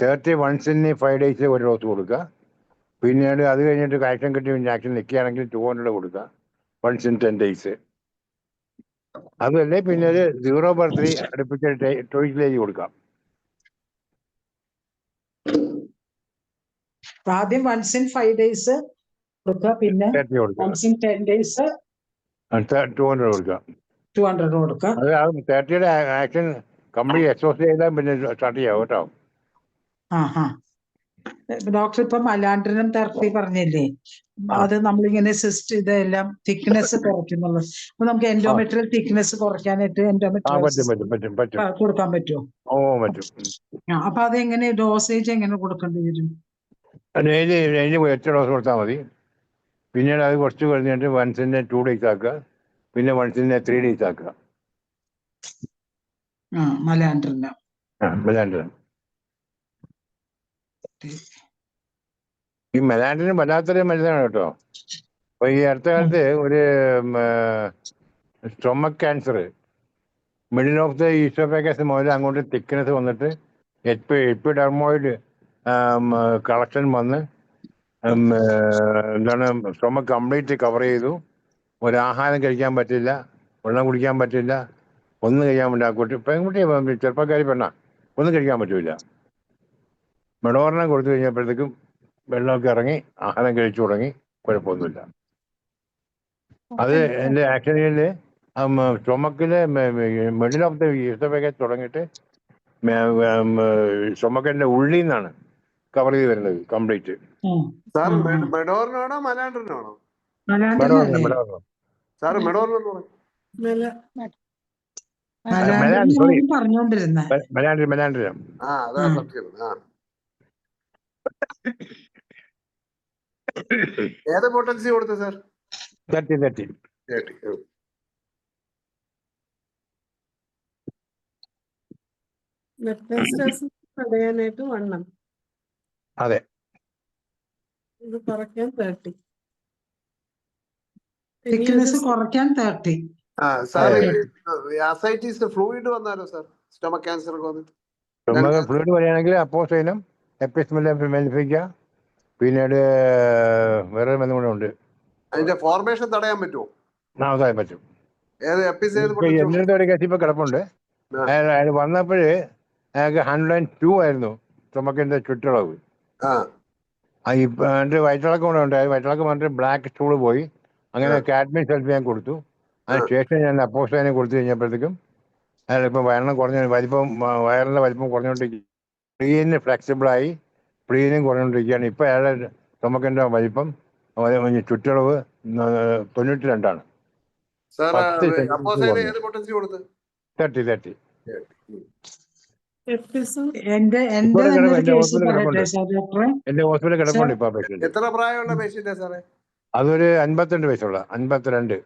30 once in 5 days ഒരു ഡോസ് കൊടുക്കുക. പിന്നീട് അത് കഴിഞ്ഞിട്ട് ആക്ഷൻ കിട്ടി ആക്ഷൻ നിൽക്കുകയാണെങ്കിൽ 200 കൊടുക്കുക once in 10 days. അതല്ലേ പിന്നെ ഒരു 0/3 അടുപ്പിച്ച് ടോയ്സിലേക്ക് കൊടുക്കാം. ആദ്യം once in 5 days കൊടുക്കുക, പിന്നെ once in 10 days 200 കൊടുക്കുക. 200 കൊടുക്കുക. അത് 30യുടെ ആക്ഷൻ കംപ്ലീറ്റ് എക്സോസ്റ്റ് ചെയ്താൽ പിന്നെ സ്റ്റാർട്ട് ചെയ്യാം കേട്ടോ. ഡോക്ടർ ഇപ്പൊ മലാൻഡ്രിനം തെറപ്പി പറഞ്ഞില്ലേ, അത് നമ്മളിങ്ങനെ സിസ്റ്റ് ഇതെല്ലാം തിക്നെസ് കുറയ്ക്കുന്നുള്ളൂ. അപ്പൊ നമുക്ക് എൻഡോമെട്രിയൽ തിക്നെസ് കുറയ്ക്കാനായിട്ട് എൻഡോമെട്രിയൽ കൊടുക്കാൻ പറ്റുമോ? ഓ പറ്റും. അപ്പൊ അതെങ്ങനെ ഡോസേജ് എങ്ങനെ കൊടുക്കേണ്ടി വരും? ഡെയിലി 8 ഡോസ് കൊടുത്താൽ മതി. പിന്നീട് അത് കുറച്ച് കഴിഞ്ഞിട്ട് once in 2 days ആക്കുക. പിന്നെ once in 3 days ആക്കുക. മലാൻഡ്രിനം. ഈ മെലാൻഡ്രിനും വല്ലാത്തൊരു മരുന്നാണ് കേട്ടോ. അപ്പൊ ഈ അടുത്ത കാലത്ത് ഒരു stomach cancer middle of the oesophagus മുതൽ അങ്ങോട്ട് തിക്നെസ് വന്നിട്ട് എപ്പിഡെർമോയിഡ് കളക്ഷൻ വന്ന് എന്താണ് സ്റ്റൊമക് കംപ്ലീറ്റ് കവർ ചെയ്തു. ഒരാഹാരം കഴിക്കാൻ പറ്റില്ല, വെള്ളം കുടിക്കാൻ പറ്റില്ല, ഒന്നും കഴിക്കാൻ പറ്റില്ല. പെൺകുട്ടി ചെറുപ്പക്കാരി പെണ്ണ ഒന്നും കഴിക്കാൻ പറ്റില്ല. മെഡോർണം കൊടുത്തു കഴിഞ്ഞപ്പോഴത്തേക്കും വെള്ളമൊക്കെ ഇറങ്ങി ആഹാരം കഴിച്ചു തുടങ്ങി, കുഴപ്പമൊന്നുമില്ല. അത് ഓക്കെ എൻ്റെ ആക്ച്വലി ചുമക്കില് മിഡിൽ ഓഫ് ദ ഈസ്റ്റൊക്കെ തുടങ്ങിയിട്ട് ചുമക്കിന്റെ ഉള്ളിൽ നിന്നാണ് കവർ ചെയ്ത് വരുന്നത് കംപ്ലീറ്റ്. സാർ മെഡോറിനാണോ മലാൻഡറിനാണോ? മലാൻഡറിനല്ലേ? സാറ് മെഡോറിനെന്ന് പറഞ്ഞു. മലാൻഡറിനാണ് പറഞ്ഞോണ്ടിരുന്നെ. മെലാൻഡ്രിയം. അതാ സംശയം. ഏത് പൊട്ടൻസി കൊടുത്തു സാർ? 30. മെറ്റാസ്റ്റാസിസ് തടയാനായിട്ട് 1. അതെ. ഇത് കുറയ്ക്കാൻ 30. തിക്നെസ് കുറയ്ക്കാൻ 30. സാർ അസൈറ്റീസ് ഫ്ലൂയിഡ് വന്നാലോ സാർ? സ്റ്റൊമക് ക്യാൻസർ ഒക്കെ വന്നിട്ട് ഫ്ലൂയിഡ് വരികയാണെങ്കിൽ അപ്പോസൈനും എപ്പിസ്മെലിഫിക്ക, പിന്നീട് വേറെ ബന്ധം കൂടെ ഉണ്ട്. അതിന്റെ ഫോർമേഷൻ തടയാൻ പറ്റുമോ? അതായി പറ്റും. ഏത് എപ്പിസൈഡ് എന്നിട്ട് ഒരു കേസ് ഇപ്പൊ കിടപ്പുണ്ട്. അയാൾ വന്നപ്പോഴ് അയാൾക്ക് 102 ആയിരുന്നു ചുമക്കിന്റെ ചുറ്റളവ്. ഇപ്പൊ എൻ്റെ വയറ്റിളക്കം കൂടെ ഉണ്ട്. വയറ്റിളക്കം വന്നിട്ട് ബ്ലാക്ക് സ്റ്റൂള് പോയി. അങ്ങനെ കാഡ്മിൻ സെൽഫ് ഞാൻ കൊടുത്തു. അതിന് ശേഷം ഞാൻ അപ്പോസൈനെ കൊടുത്തു കഴിഞ്ഞപ്പോഴത്തേക്കും അയാൾ ഇപ്പം വയറിനും വയറിന്റെ വലിപ്പം കുറഞ്ഞുകൊണ്ടിരിക്കും. പ്രീന് ഫ്ലെക്സിബിളായി, പ്രീനും കുറഞ്ഞുകൊണ്ടിരിക്കുകയാണ്. ഇപ്പൊ അയാളുടെ ചുമക്കിന്റെ വലിപ്പം ചുറ്റളവ് 92 30. എന്റെ തന്നെ ഒരു കേസ് പറയട്ടെ സാർ ഡോക്ടറെ? എന്റെ ഹോസ്പിറ്റലിൽ കിടപ്പുണ്ട് ഇപ്പൊ പേഷ്യന്റ്. എത്ര പ്രായമുള്ള പേഷ്യന്റാ സാറേ? അതൊരു 52 വയസ്സുള്ള 52.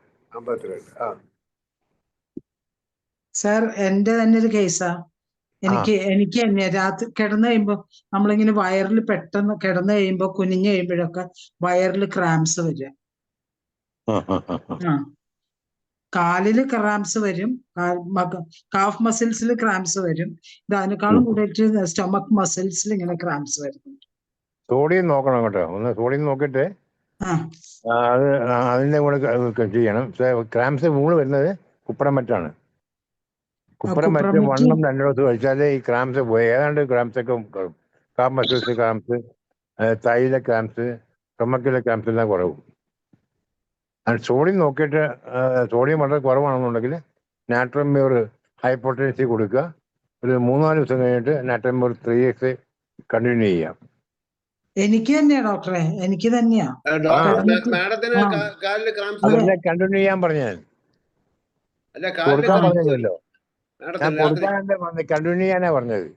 സാർ എന്റെ തന്നെ ഒരു കേസാ. എനിക്ക് തന്നെ രാത്രി കിടന്നു കഴിയുമ്പോ നമ്മളിങ്ങനെ വയറിൽ പെട്ടെന്ന് കിടന്നു കഴിയുമ്പോ കുനിഞ്ഞു കഴിയുമ്പോഴൊക്കെ വയറിൽ ക്രാംസ് വരും. കാലില് ക്രാംസ് വരും, കാഫ് മസിൽസിൽ ക്രാംസ് വരും. ഇത് അതിനേക്കാളും കൂടുതൽ സ്റ്റൊമക് മസിൽസിൽ ഇങ്ങനെ ക്രാംസ് വരുന്നുണ്ട്. സോഡിയം നോക്കണം കേട്ടോ. ഒന്ന് സോഡിയം നോക്കിയിട്ട് അത് അതിന്റെ കൂടെ ചെയ്യണം. ക്രാംസ് മൂള് വരുന്നത് കുപ്പറമറ്റാണ്. കുപ്പറമറ്റ് 1 ഉം 2 ദിവസം കഴിച്ചാലേ ഈ ക്രാംസ് പോയി. ഏതാണ്ട് ക്രാംസ് ഒക്കെ കാഫ് മസിൽസ് ക്രാംസ്, തൈല ക്രാംസ്, സ്റ്റൊമക്കിലെ ക്രാംസ് എല്ലാം കുറവും. സോഡിയം നോക്കിയിട്ട് സോഡിയം വളരെ കുറവാണെന്നുണ്ടെങ്കിൽ നാട്രംമ്യൂർ ഹൈപ്പോട്ടൻസി കൊടുക്കുക. ഒരു 3-4 ദിവസം കഴിഞ്ഞിട്ട് നാട്രംമ്യൂർ 3x കണ്ടിന്യൂ ചെയ്യാം. എനിക്ക് തന്നെയാ ഡോക്ടറെ, എനിക്ക് തന്നെയാ. കണ്ടിന്യൂ ചെയ്യാൻ പറഞ്ഞാൽ കൊടുക്കാൻ പറഞ്ഞല്ലോ. ഞാൻ കൊടുക്കാനല്ലേ പറഞ്ഞത്, കണ്ടിന്യൂ ചെയ്യാനാ പറഞ്ഞത്.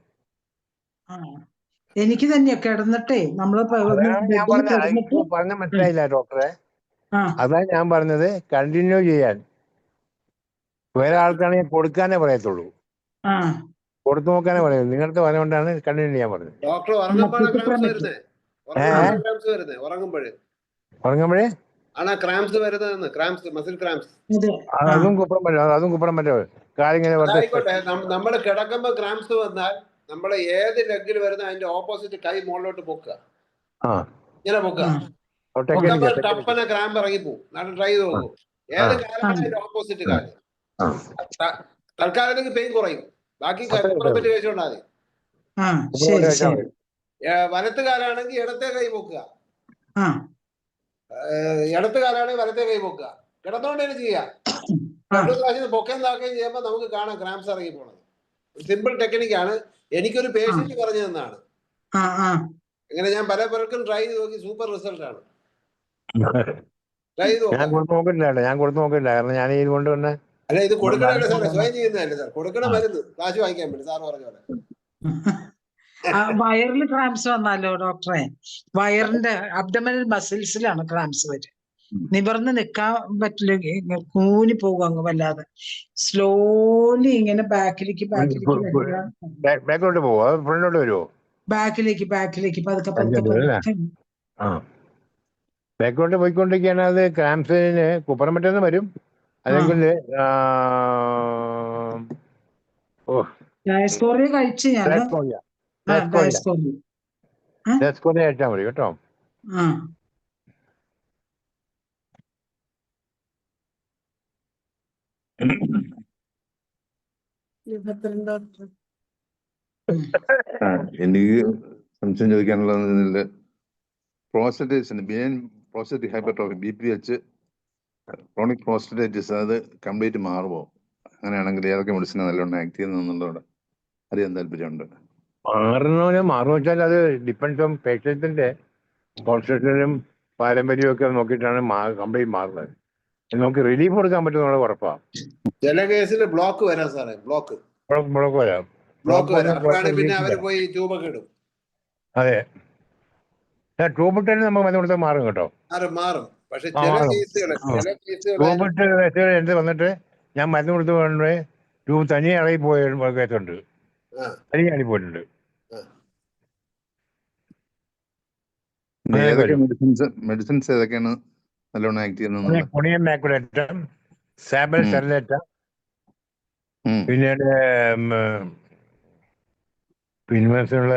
എനിക്ക് തന്നെയാ കിടന്നിട്ടേ നമ്മള് പറഞ്ഞ മനസ്സിലായില്ല ഡോക്ടറെ. അതാ ഞാൻ പറഞ്ഞത്, കണ്ടിന്യൂ ചെയ്യാൻ. വേറെ ആൾക്കാണെങ്കിൽ കൊടുക്കാനേ പറയത്തുള്ളൂ, കൊടുത്തു നോക്കാനേ പറയുള്ളൂ. നിങ്ങൾക്ക് പറഞ്ഞുകൊണ്ടാണ് കണ്ടിന്യൂ ചെയ്യാൻ പറഞ്ഞത്. ഡോക്ടർ ഉറങ്ങുമ്പോഴേ ആണ് ക്രാംസ് വരുന്നതെന്ന്. Cramps, muscle cramps. അതും കുപ്പറം പറ്റും. കാലിങ്ങനെ നമ്മൾ കിടക്കുമ്പോ ക്രാംസ് വന്നാൽ നമ്മൾ ഏത് ലെഗിൽ വരുന്ന അതിന്റെ ഓപ്പോസിറ്റ് കൈ മുകളിലോട്ട് പൊക്കുക. ഇങ്ങനെ പൊക്കുക. ടപ്പന ക്രാമ്പ് ഇറങ്ങിപ്പോവും. ട്രൈ ചെയ്ത് നോക്കൂ. ഏത് കാലാണ് അതിന്റെ ഓപ്പോസിറ്റ് കാല്. തൽക്കാലത്തേക്ക് പെയിൻ കുറയും. ബാക്കി കുപ്പറപ്പറ്റി കഴിച്ചോണ്ടാൽ മതി. വലത്ത് കാലാണെങ്കിൽ ഇടത്തെ കൈ പൊക്കുക. ഇടത്ത് കാലാണെങ്കിൽ വലത്തെ കൈ പൊക്കുക. കിടന്നുകൊണ്ട് തന്നെ ചെയ്യാം. 2 പ്രാവശ്യം പൊക്കാൻ താക്കുകയും ചെയ്യുമ്പോൾ നമുക്ക് കാണാം ക്രാംസ് ഇറങ്ങി പോണത്. സിമ്പിൾ ടെക്നിക്കാണ്. എനിക്കൊരു പേഷ്യന്റ് പറഞ്ഞു തന്നാണ്. ഇങ്ങനെ ഞാൻ പല പേർക്കും ട്രൈ ചെയ്ത് നോക്കി. സൂപ്പർ റിസൾട്ട് ആണ്. ട്രൈ ചെയ്ത് നോക്കാം. ഞാൻ കൊടുത്തു നോക്കില്ല. കാരണം ഞാൻ ഇതുകൊണ്ട് തന്നെ അല്ല, ഇത് കൊടുക്കണല്ലേ സാറേ, സ്വയം ചെയ്യുന്നതല്ലേ സാർ. കൊടുക്കണ മരുന്ന് കാശ് വാങ്ങിക്കാൻ പറ്റും. സാറ് പറഞ്ഞ പോലെ വയറിൽ ക്രാംസ് വന്നാലോ ഡോക്ടറെ? വയറിന്റെ അബ്ഡമിനൽ മസിൽസിലാണ് ക്രാംസ് വരും. നിവർന്ന് നിൽക്കാൻ പറ്റില്ല, കൂനി പോകും അങ്ങ് വല്ലാതെ. സ്ലോലി ഇങ്ങനെ ബാക്കിലേക്ക് പോവോ ഫ്രണ്ടിലോട്ട് വരുമോ? ബാക്കിലേക്ക് പതുക്കെ ബാക്കോട്ട് പോയിക്കൊണ്ടിരിക്കുകയാണ്. അത് ക്രാംസിന് കുപ്പറം പറ്റുന്ന വരും. അല്ലെങ്കിൽ ഡയസ്കോറിയ കഴിച്ച് ഞാൻ ഡയസ്കോറിയ കഴിച്ചാൽ മതി കേട്ടോ. എനിക്ക് സംശയം ചോദിക്കാനുള്ളത് പ്രോസ്റ്റേറ്റേഷൻ benign prostatic hypertrophy BPH chronic prostatitis അത് കംപ്ലീറ്റ് മാറുമോ? അങ്ങനെയാണെങ്കിൽ ഏതൊക്കെ മെഡിസിൻ നല്ലോണം ആക്ട് ചെയ്യുന്നുള്ളതോടെ അറിയാൻ താല്പര്യമുണ്ട്. മാറുന്ന വെച്ചാൽ അത് ഡിപ്പെൻഡ്സ് ഓൺ പേഷ്യൻസിന്റെ കോൺസ്റ്റിറ്റ്യൂഷനും പാരമ്പര്യവും ഒക്കെ നോക്കിയിട്ടാണ് കംപ്ലീറ്റ് മാറുന്നത്. നമുക്ക് റിലീഫ് കൊടുക്കാൻ പറ്റുന്ന ഉറപ്പാണ്. ചില കേസിൽ ബ്ലോക്ക് വരാം സാറേ, ബ്ലോക്ക് വരാം. അപ്പോഴാണ് പിന്നെ അവര് പോയി ട്യൂബൊക്കെ ഇടും. അതെ, ട്യൂബ് ഇട്ടാലും നമുക്ക് മരുന്ന് കൊടുത്താൽ മാറും കേട്ടോ. മാറും. പക്ഷെ ചില കേസുകൾ ട്യൂബ് എന്ത് വന്നിട്ട് ഞാൻ മരുന്ന് കൊടുത്ത് കൊണ്ട് ട്യൂബ് തനിയെ ഇറങ്ങി പോയ കേസുണ്ട്, തനിയെ ഇറങ്ങി പോയിട്ടുണ്ട്. മെഡിസിൻസ് ഏതൊക്കെയാണ് നല്ലോണം ആക്ട് ചെയ്യുന്നത്? കൊണിയം മാക്കുലേറ്റം, സാബൽ സെർലേറ്റ, പിന്നീട് പിൻവശമുള്ള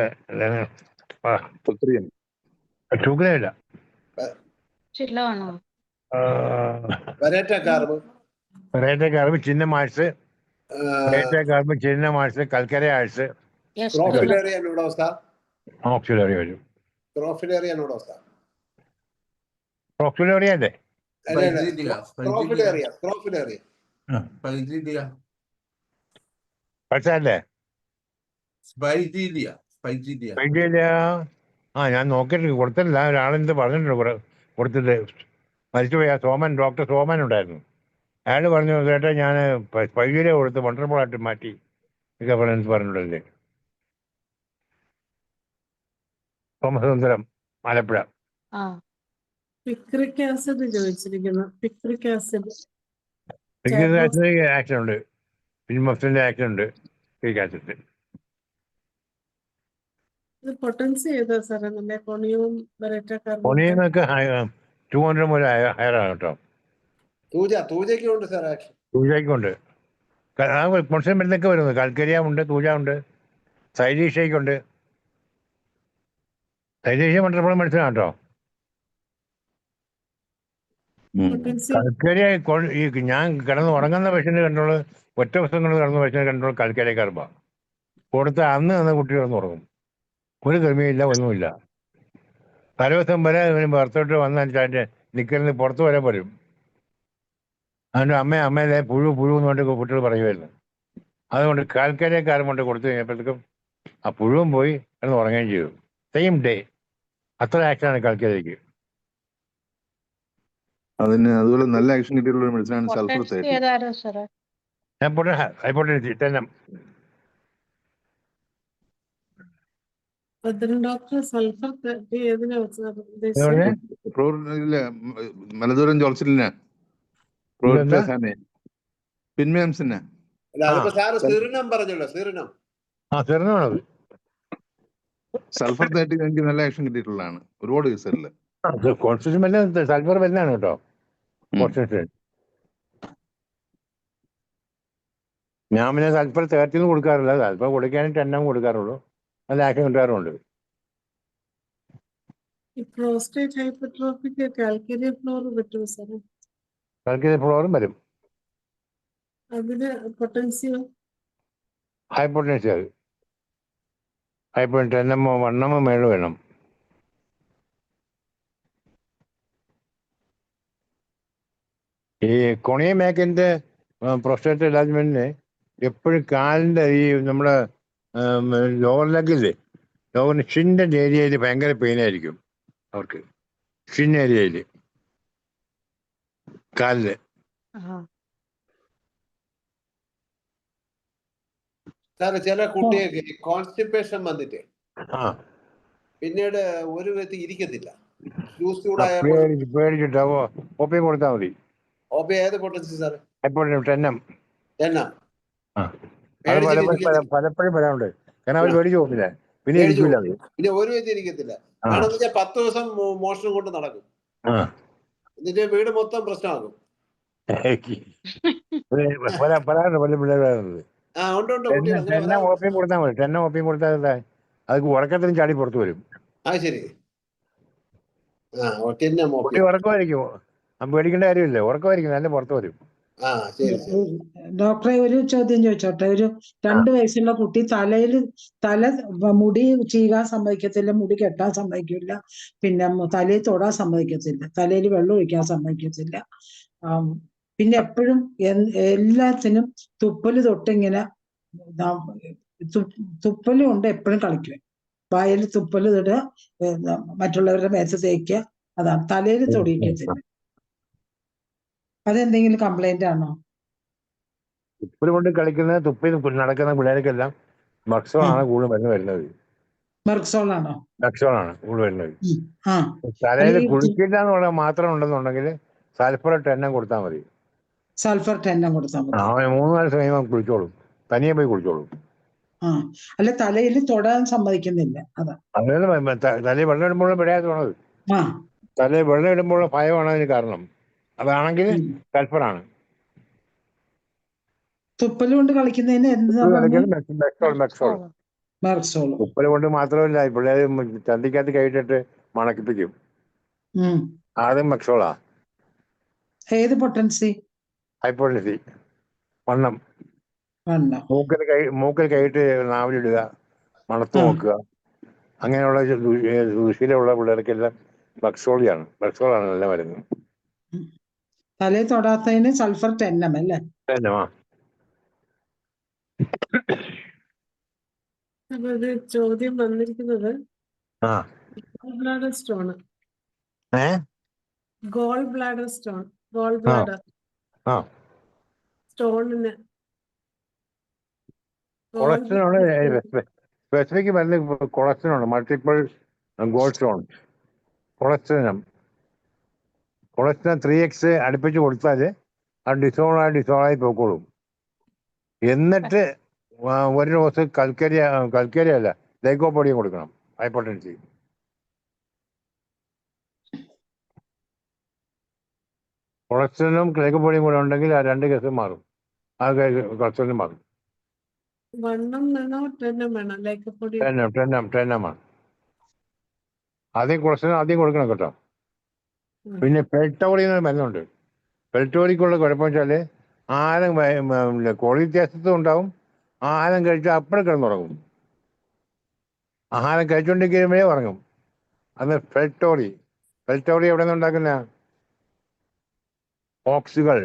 ഷുഗറില്ല, കാർബ്, ചിന്ന മാഴ്സ്, കാർബ്, ചിന്ന മാഴ്സ്, കൽക്കര ആഴ്സ്, ഓക്സിലറി വരും. ഓക്സിലറി അല്ലേ? പഠിച്ചല്ലേ? ഞാൻ നോക്കിയിട്ട് കൊടുത്തില്ല. ഒരാളെന്ത് പറഞ്ഞിട്ടുണ്ട് കൊടുത്തിട്ട് മരിച്ചുപോയി. ഡോക്ടർ സോമൻ ഉണ്ടായിരുന്നു. അയാൾ പറഞ്ഞു കേട്ടോ ഞാൻ പൈകില കൊടുത്ത് വണ്ടർഫുള്ളായിട്ട് മാറ്റി ഒക്കെ പറഞ്ഞിട്ടുണ്ടല്ലേ. സോമസുന്ദരം, ആലപ്പുഴ. പിക്രിക് ആസിഡ് ചോദിച്ചിരിക്കുന്നു. പിക്രിക് ആസിഡ് ആക്ഷൻ ഉണ്ട്, പിൻമഫ്സിന്റെ ആക്ഷൻ ഉണ്ട്. പിക്രിക് ആസിഡ് പൊട്ടൻസി ഏതാ സാറേ? നമ്മുടെ കൊണിയവും കൊണിയൊക്കെ 200 മുതൽ ഹയറാണ് കേട്ടോ. തൂജയ്ക്കുണ്ട്. പൊട്ടൻഷ്യൽ മരുന്നൊക്കെ വരുന്നത് കൽക്കരിയ ഉണ്ട്, തൂജ ഉണ്ട്, സൈലീഷയ്ക്കുണ്ട്. സൈലീഷ വണ്ടർഫുൾ മെഡിസിൻ കേട്ടോ. കൽക്കരിയ ഞാൻ കിടന്ന് ഉറങ്ങുന്ന പേഷ്യന്റ് കണ്ടോളൂ, ഒറ്റ ദിവസം കൊണ്ട് കിടന്ന പേഷ്യന്റ് കണ്ടോളൂ കൽക്കരിയ കർബാണ് കൊടുത്ത അന്ന് കുട്ടി കിടന്ന് ഉറങ്ങും. ഒരു ക്രമയില്ല, ഒന്നുമില്ല. തലേദിവസം വരെ ഇവന് പുറത്തോട്ട് വന്നിട്ട് നിക്കലിന് പുറത്ത് വരെ വരും. അതുകൊണ്ട് അമ്മയിലെ പുഴു എന്ന് പറഞ്ഞിട്ട് കുട്ടികൾ പറയുമായിരുന്നു. അതുകൊണ്ട് കാൽക്കരിയക്കാരൻ കൊണ്ട് കൊടുത്തു കഴിഞ്ഞപ്പോഴത്തേക്കും ആ പുഴുവും പോയി കിടന്ന് ഉറങ്ങുകയും ചെയ്തു. Same day. അത്ര ആക്ഷനാണ് കാൽക്കരിയക്ക്. അതുപോലെ നല്ല ആക്ഷൻ കിട്ടിയുള്ള മെഡിസിനാണ് സൾഫർ 30. ഹൈപ്പോട്ടൻസി ടെന്നം. മലദൂരം ജോൾസിലിന് പിൻമേംസിന് സൾഫർ 30 എനിക്ക് നല്ല ആക്ഷൻ കിട്ടിയിട്ടുള്ളതാണ് ഒരുപാട് കേസുകളില്. സൾഫർ വരുന്നതാണ് കേട്ടോ. ഞാൻ പിന്നെ സൾഫർ 30 കൊടുക്കാറില്ല. സൾഫർ കൊടുക്കാനും 10 കൊടുക്കാറുള്ളൂ. നല്ല ആക്ഷൻ കിട്ടാറുണ്ട്. പ്രോസ്റ്റേറ്റ് ഹൈപ്പർട്രോഫിക്ക് കാൽക്കരിയ ഫ്ലോർ പറ്റുമോ സാറേ? കാൽക്കരിയ ഫ്ലോറും വരും. അതിന് പൊട്ടൻസിയോ? ഹൈപ്പോട്ടൻസി. അത് ഹൈപ്പോട്ടൻസി 1 മേളിൽ വേണം. ഈ കൊണിയ മേക്കിന്റെ പ്രോസ്റ്റേറ്റ് എൻലാർജ്മെന്റിന് എപ്പോഴും കാലിന്റെ ഈ നമ്മുടെ ലോവർ ലെഗില്ലേ, ലോവർ ഷിൻ്റെ ഏരിയയിൽ ഭയങ്കര പെയിൻ ആയിരിക്കും അവർക്ക്. ഷിൻ ഏരിയയിൽ കാലില്. ചില കുട്ടികൾക്ക് കോൺസ്റ്റിപ്പേഷൻ വന്നിട്ട് പിന്നീട് ഒരു വിധത്തിൽ ഇരിക്കത്തില്ല. പേടിച്ചിട്ട് ഒപ്പിയും കൊടുത്താൽ മതി. ഏത് പൊട്ടൻസി സാറേ? പലപ്പോഴും വരാറുണ്ട്. കാരണം അവർ പേടിച്ചു പോകില്ല, പിന്നെ ഇരിക്കില്ല. പിന്നെ ഒരു വിധത്തിൽ ഇരിക്കത്തില്ല. 10 ദിവസം മോഷണം കൊണ്ട് നടക്കും. എന്നിട്ട് വീട് മൊത്തം പ്രശ്നമാകും. ഓപ്പിയും കൊടുത്താൽ മതി. 10 ഓപ്പിയും കൊടുത്താൽ അത് ഉറക്കത്തിനും ചാടി പുറത്തു വരും. കുട്ടി ഉറക്കമായിരിക്കും, പേടിക്കേണ്ട കാര്യമില്ല. ഉറക്കമായിരിക്കും, നല്ല പുറത്തു വരും. ആ ശരി ശരി. ഡോക്ടറെ ഒരു ചോദ്യം ചോദിച്ചോട്ടെ. ഒരു 2 വയസ്സുള്ള കുട്ടി തല മുടി ചീകാൻ സമ്മതിക്കത്തില്ല, മുടി കെട്ടാൻ സമ്മതിക്കില്ല, പിന്നെ തലയിൽ തൊടാൻ സമ്മതിക്കത്തില്ല, തലയിൽ വെള്ളം ഒഴിക്കാൻ സമ്മതിക്കത്തില്ല. പിന്നെ എപ്പോഴും എല്ലാത്തിനും തുപ്പല് തൊട്ടിങ്ങനെ തുപ്പലും ഉണ്ട്, എപ്പോഴും കളിക്കുക, വായിൽ തുപ്പല് തൊടുക, മറ്റുള്ളവരുടെ മേത്ത് തേക്കുക, അതാണ്. തലയിൽ തൊടിയിക്കത്തില്ല. അതെന്തെങ്കിലും കംപ്ലൈന്റ് ആണോ? തുപ്പൽ കൊണ്ട് കളിക്കുന്ന തുപ്പിൽ നടക്കുന്ന പിള്ളേർക്കെല്ലാം മക്സോളാണ് കൂടുതൽ വരുന്നത്. മെർക്സോളാണോ? മക്സോളാണ് കൂടുതൽ വരുന്നത്. ആ തലയിൽ കുളിക്കില്ല എന്നുള്ള മാത്രം ഉണ്ടെന്നുണ്ടെങ്കിൽ സൾഫർ 10 കൊടുത്താൽ മതി. സൾഫർ 10 കൊടുത്താൽ മതി. 3-4 സമയം കുളിച്ചോളും, തനിയെ പോയി കുളിച്ചോളും. അല്ല, തലയിൽ തൊടാൻ സമ്മതിക്കുന്നില്ല, അതാ. അതായത് തലയിൽ വെള്ളം ഇടുമ്പോഴും പിഴയാത്തത്. തലയിൽ വെള്ളം ഇടുമ്പോഴുള്ള ഭയമാണ് അതിന് കാരണം. അതാണെങ്കിൽ സൾഫറാണ്. തുപ്പല് കൊണ്ട് കളിക്കുന്നതിന് മെർക്സോൾ. തുപ്പല് കൊണ്ട് മാത്രമല്ല, പിള്ളേർ ചന്തിക്കകത്ത് കൈയിട്ടിട്ട് മണക്കിപ്പിക്കും, അതും മെക്സോളാ. ഏത് പൊട്ടൻസി? ഹൈപ്പോട്ടൻസി, വണ്ണം. മൂക്കിൽ കൈയിട്ട് നാവിലിടുക, മണത്ത് നോക്കുക, അങ്ങനെയുള്ള ദുശീലമുള്ള പിള്ളേർക്കെല്ലാം മെക്സോളാണ് നല്ല മരുന്ന്. തലയിൽ തൊടാത്തതിന് സൾഫർ 10 അല്ലേ? ഒരു ചോദ്യം വന്നിരിക്കുന്നത് gall bladder stone. Gall bladder stone, gall bladder സ്റ്റോണിന് സ്പെസിഫിക് മരുന്ന് cholesterol, multiple gall stone, cholesterol 3x അടുപ്പിച്ച് കൊടുത്താൽ അത് ഡിസോളായി പോയിക്കോളും. എന്നിട്ട് ഒരു ഡോസ് കൽക്കരി അല്ല, ലൈക്കോപ്പൊടിയും കൊടുക്കണം. ഹൈപ്പോട്ടൻസി കൊളസ്ട്രോളും ലൈക്കോപ്പൊടിയും കൂടെ ഉണ്ടെങ്കിൽ ആ 2 കേസും മാറും. ആ കൊളസ്ട്രോളും മാറും. 1 വേണോ 10 വേണോ? ലൈക്കോപ്പൊടി 10 ആദ്യം കൊളസ്ട്രോൾ ആദ്യം കൊടുക്കണം കേട്ടോ. പിന്നെ പെൽറ്റോറി എന്ന മരുന്നുണ്ട്. പെൽറ്റോറിക്കുള്ള കുഴപ്പം വെച്ചാൽ ആഹാരം ക്വാളിറ്റി വ്യത്യാസത്തും ഉണ്ടാവും. ആഹാരം കഴിച്ചാൽ അപ്പഴും കിടന്നുറങ്ങും. ആഹാരം കഴിച്ചുകൊണ്ടിരിക്കുമ്പോഴേ ഉറങ്ങും. അത് പെൽറ്റോറി എവിടെ നിന്ന് ഉണ്ടാക്കുന്ന ഓക്സുകൾ.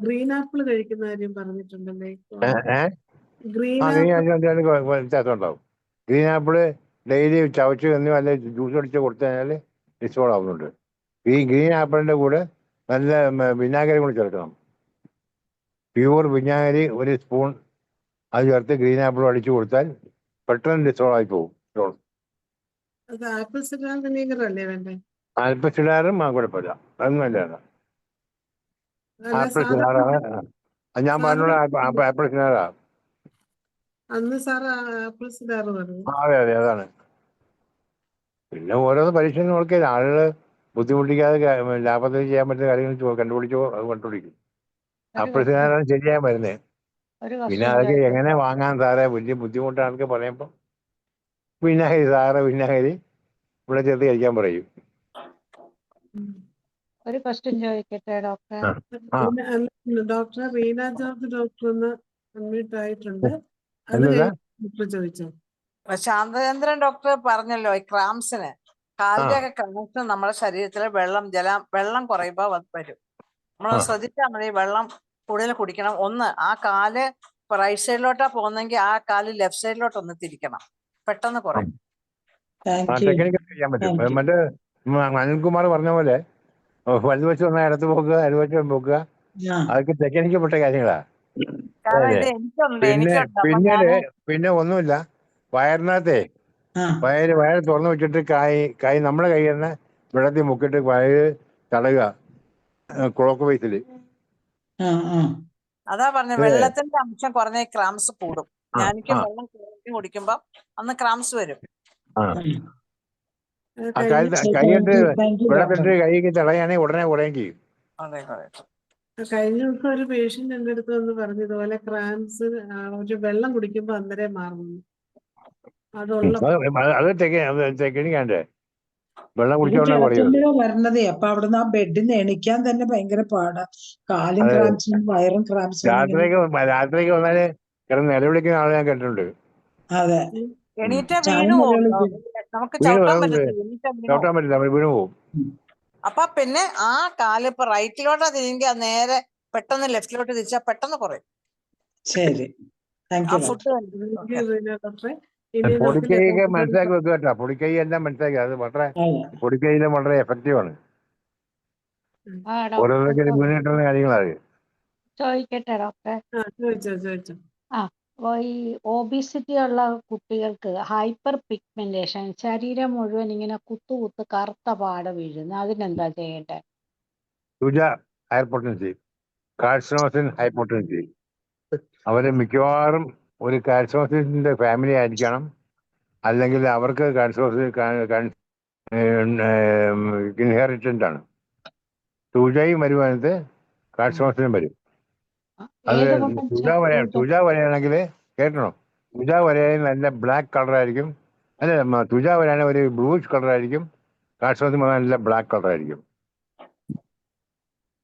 ഗ്രീൻ ആപ്പിൾ കഴിക്കുന്ന കാര്യം പറഞ്ഞിട്ടുണ്ടല്ലേ? വ്യത്യാസം ഉണ്ടാവും. ഗ്രീൻ ആപ്പിള് ഡെയിലി ചവച്ച് തന്നെയോ അല്ലെങ്കിൽ ജ്യൂസ് അടിച്ച് കൊടുത്തു കഴിഞ്ഞാൽ ഡിസോൾവ് ആവുന്നുണ്ട്. ഈ ഗ്രീൻ ആപ്പിളിന്റെ കൂടെ നല്ല വിനാഗിരി കൂടി ചേർക്കണം. പ്യൂർ വിനാഗിരി 1 സ്പൂൺ അത് ചേർത്ത് ഗ്രീൻ ആപ്പിൾ അടിച്ചു കൊടുത്താൽ പെട്ടെന്ന് ഡിസോൾവ് ആയി പോകും. ആപ്പിൾ സിഡാർ വിനീഗർ അല്ലേ വേണ്ടേ? ആപ്പിൾ സിഡാറും കുഴപ്പമില്ല, അതൊന്നും നല്ലതാണ്. ആപ്പിൾ സിഡാറാണ് ഞാൻ പറഞ്ഞോളൂ. ആപ്പിൾ സിഡാറാ അന്ന് സാർ ആപ്പിൾ സിഡാർ പറഞ്ഞു. അതെ അതാണ്. പിന്നെ ഓരോന്ന് പരീക്ഷണം നോക്കിയാൽ ആളുകൾ ബുദ്ധിമുട്ടിക്കാതെ ലാഭത്തിൽ ചെയ്യാൻ പറ്റുന്ന കാര്യങ്ങൾ കണ്ടുപിടിച്ചോ, അത് കണ്ടുപിടിക്കും. ആപ്പിൾ സിഡാറാണ് ശരിയായ മരുന്ന്. പിന്നെ അതൊക്കെ എങ്ങനെ വാങ്ങാൻ സാറേ, വലിയ ബുദ്ധിമുട്ടാണെന്നൊക്കെ പറയുമ്പോൾ വിനാഗിരി ഇവിടെ ചേർത്ത് കഴിക്കാൻ പറയും. ഒരു ക്വസ്റ്റ്യൻ ചോദിക്കട്ടെ doctor? Doctor Reena George doctor ഒന്ന് അൺമ്യൂട്ട് ആയിട്ടുണ്ട്. അത് ചോദിച്ചോ. ശാന്തചന്ദ്രൻ ഡോക്ടർ പറഞ്ഞല്ലോ, ഈ ക്രാംസിന് കാലിന്റെ ഒക്കെ ക്രാംസ് നമ്മുടെ ശരീരത്തിൽ വെള്ളം കുറയുമ്പോ വരും. നമ്മൾ ശ്രദ്ധിച്ചാൽ മതി, വെള്ളം കൂടുതൽ കുടിക്കണം. ആ കാല് റൈറ്റ് സൈഡിലോട്ടാ പോകുന്നെങ്കിൽ ആ കാല് ലെഫ്റ്റ് സൈഡിലോട്ട് ഒന്ന് തിരിക്കണം, പെട്ടെന്ന് കുറയും. ചെയ്യാൻ പറ്റും. മറ്റേ അനിൽകുമാർ പറഞ്ഞ പോലെ വലതുവശം വന്നാൽ ഇടത്ത് പോക്കുക, ഇടതുവശം പോക്കുക, അതൊക്കെ ടെക്നിക്കപ്പെട്ട കാര്യങ്ങളാ. പിന്നെ ഒന്നുമില്ല, വയറിനകത്തെ വയറ് തുറന്നു വെച്ചിട്ട് കൈ നമ്മുടെ കൈ തന്നെ വെള്ളത്തിൽ മുക്കിട്ട് വയറ് തടയുക ക്ലോക്ക് വൈസില്. അതാ പറഞ്ഞ വെള്ളത്തിന്റെ അംശം കുറഞ്ഞ ക്രാംസ് കൂടും. ഞാനിക്ക് വെള്ളം കുടിക്കുമ്പോ അന്ന് ക്രാംസ് വരും. കൈയിട്ട് വെള്ളത്തിട്ട് കൈക്ക് തടയാണെങ്കിൽ ഉടനെ കുറയും ചെയ്യും. കഴിഞ്ഞ ദിവസം ഒരു പേഷ്യന്റ് എന്റെ അടുത്ത് വന്ന് പറഞ്ഞു ഇതുപോലെ ക്രാംസ് ഒരു വെള്ളം കുടിക്കുമ്പോ അന്നേരം മാറുന്നു. അതുള്ള അത് ടെക്നിക്കാണ്ടേ വെള്ളം ഇത് കുടിച്ചോണ്ടേ പറയുന്നത്. കിടക്കുമ്പോഴാ വരണതേ. അപ്പൊ അവിടുന്ന് ആ ബെഡിൽ നിന്ന് എണീക്കാൻ തന്നെ ഭയങ്കര പാടാ. കാലും അതെ, ക്രാംസും വയറും ക്രാംസും ഇങ്ങനെ. രാത്രിയൊക്കെ വന്നാല് കിടന്ന് നിലവിളിക്കുന്ന ആളെ ഞാൻ കേട്ടിട്ടുണ്ട്. അതെ, എണീറ്റ ഞാനും വീണു പോകും. നിലവിളിക്കും. നമുക്ക് വീണ് ചവിട്ടാൻ പോകും, പറ്റത്തില്ല. എണീറ്റ വീണു ചവിട്ടാൻ പോകും. പറ്റില്ല, അവർ വീണ് പോകും. അപ്പൊ പിന്നെ ആ കാല് ഇപ്പൊ റൈറ്റിലോട്ടാ തിരിഞ്ഞെങ്കിൽ അത് നേരെ പെട്ടെന്ന് ലെഫ്റ്റിലോട്ട് തിരിച്ചാൽ പെട്ടെന്ന് കുറയും. ശരി, താങ്ക് ആ യു ഫുഡ് ഡോക്ടറെ ഇനി നമുക്ക് പൊടിക്കൈയൊക്കെ മനസ്സിലാക്കി വെക്കുക കേട്ടോ. പൊടിക്കൈ എല്ലാം മനസ്സിലാക്കി, അത് വളരെ പൊടിക്കൈയിലും വളരെ എഫക്റ്റീവ് ആണ്. ആ ഡോക്ടർ ഓരോരുത്തരും മുന്നിട്ടുള്ള കാര്യങ്ങളാണ്. ചോദിക്കട്ടെ ഡോക്ടർ? ചോദിച്ചോ. അപ്പോൾ ഈ ഒബിസിറ്റി ഉള്ള കുട്ടികൾക്ക് ഹൈപ്പർ പിഗ്മെന്റേഷൻ, ശരീരം മുഴുവൻ ഇങ്ങനെ കുത്തു കറുത്ത പാട് വീഴുന്നു, അതിനെന്താ ചെയ്യട്ടെ? തുജ ഹൈപ്പർടെൻസി, കാഴ്സനോസിൻ ഹൈപ്പർടെൻസി. അവര് മിക്കവാറും ഒരു കാഴ്സനോസിന്റെ ഫാമിലി ആയിരിക്കണം, അല്ലെങ്കിൽ അവർക്ക് കാഴ്സനോസിൻ ഇൻഹെറിറ്റന്റ് ആണ്. തുജയും വരുവാനത് കാഴ്സനോസിനും വരും. അത് ഏത് പൊട്ടൻഷ്യൽ? തുജ വരെയാണെങ്കിൽ കേട്ടണം, തുജ വരെയാണെങ്കിൽ നല്ല ബ്ലാക്ക് കളർ ആയിരിക്കും. അല്ല, തുജ വരെയാണെങ്കിൽ ഒരു ബ്ലൂഷ് കളർ ആയിരിക്കും. കാഴ്സനോസിൻ നല്ല ബ്ലാക്ക് കളർ ആയിരിക്കും.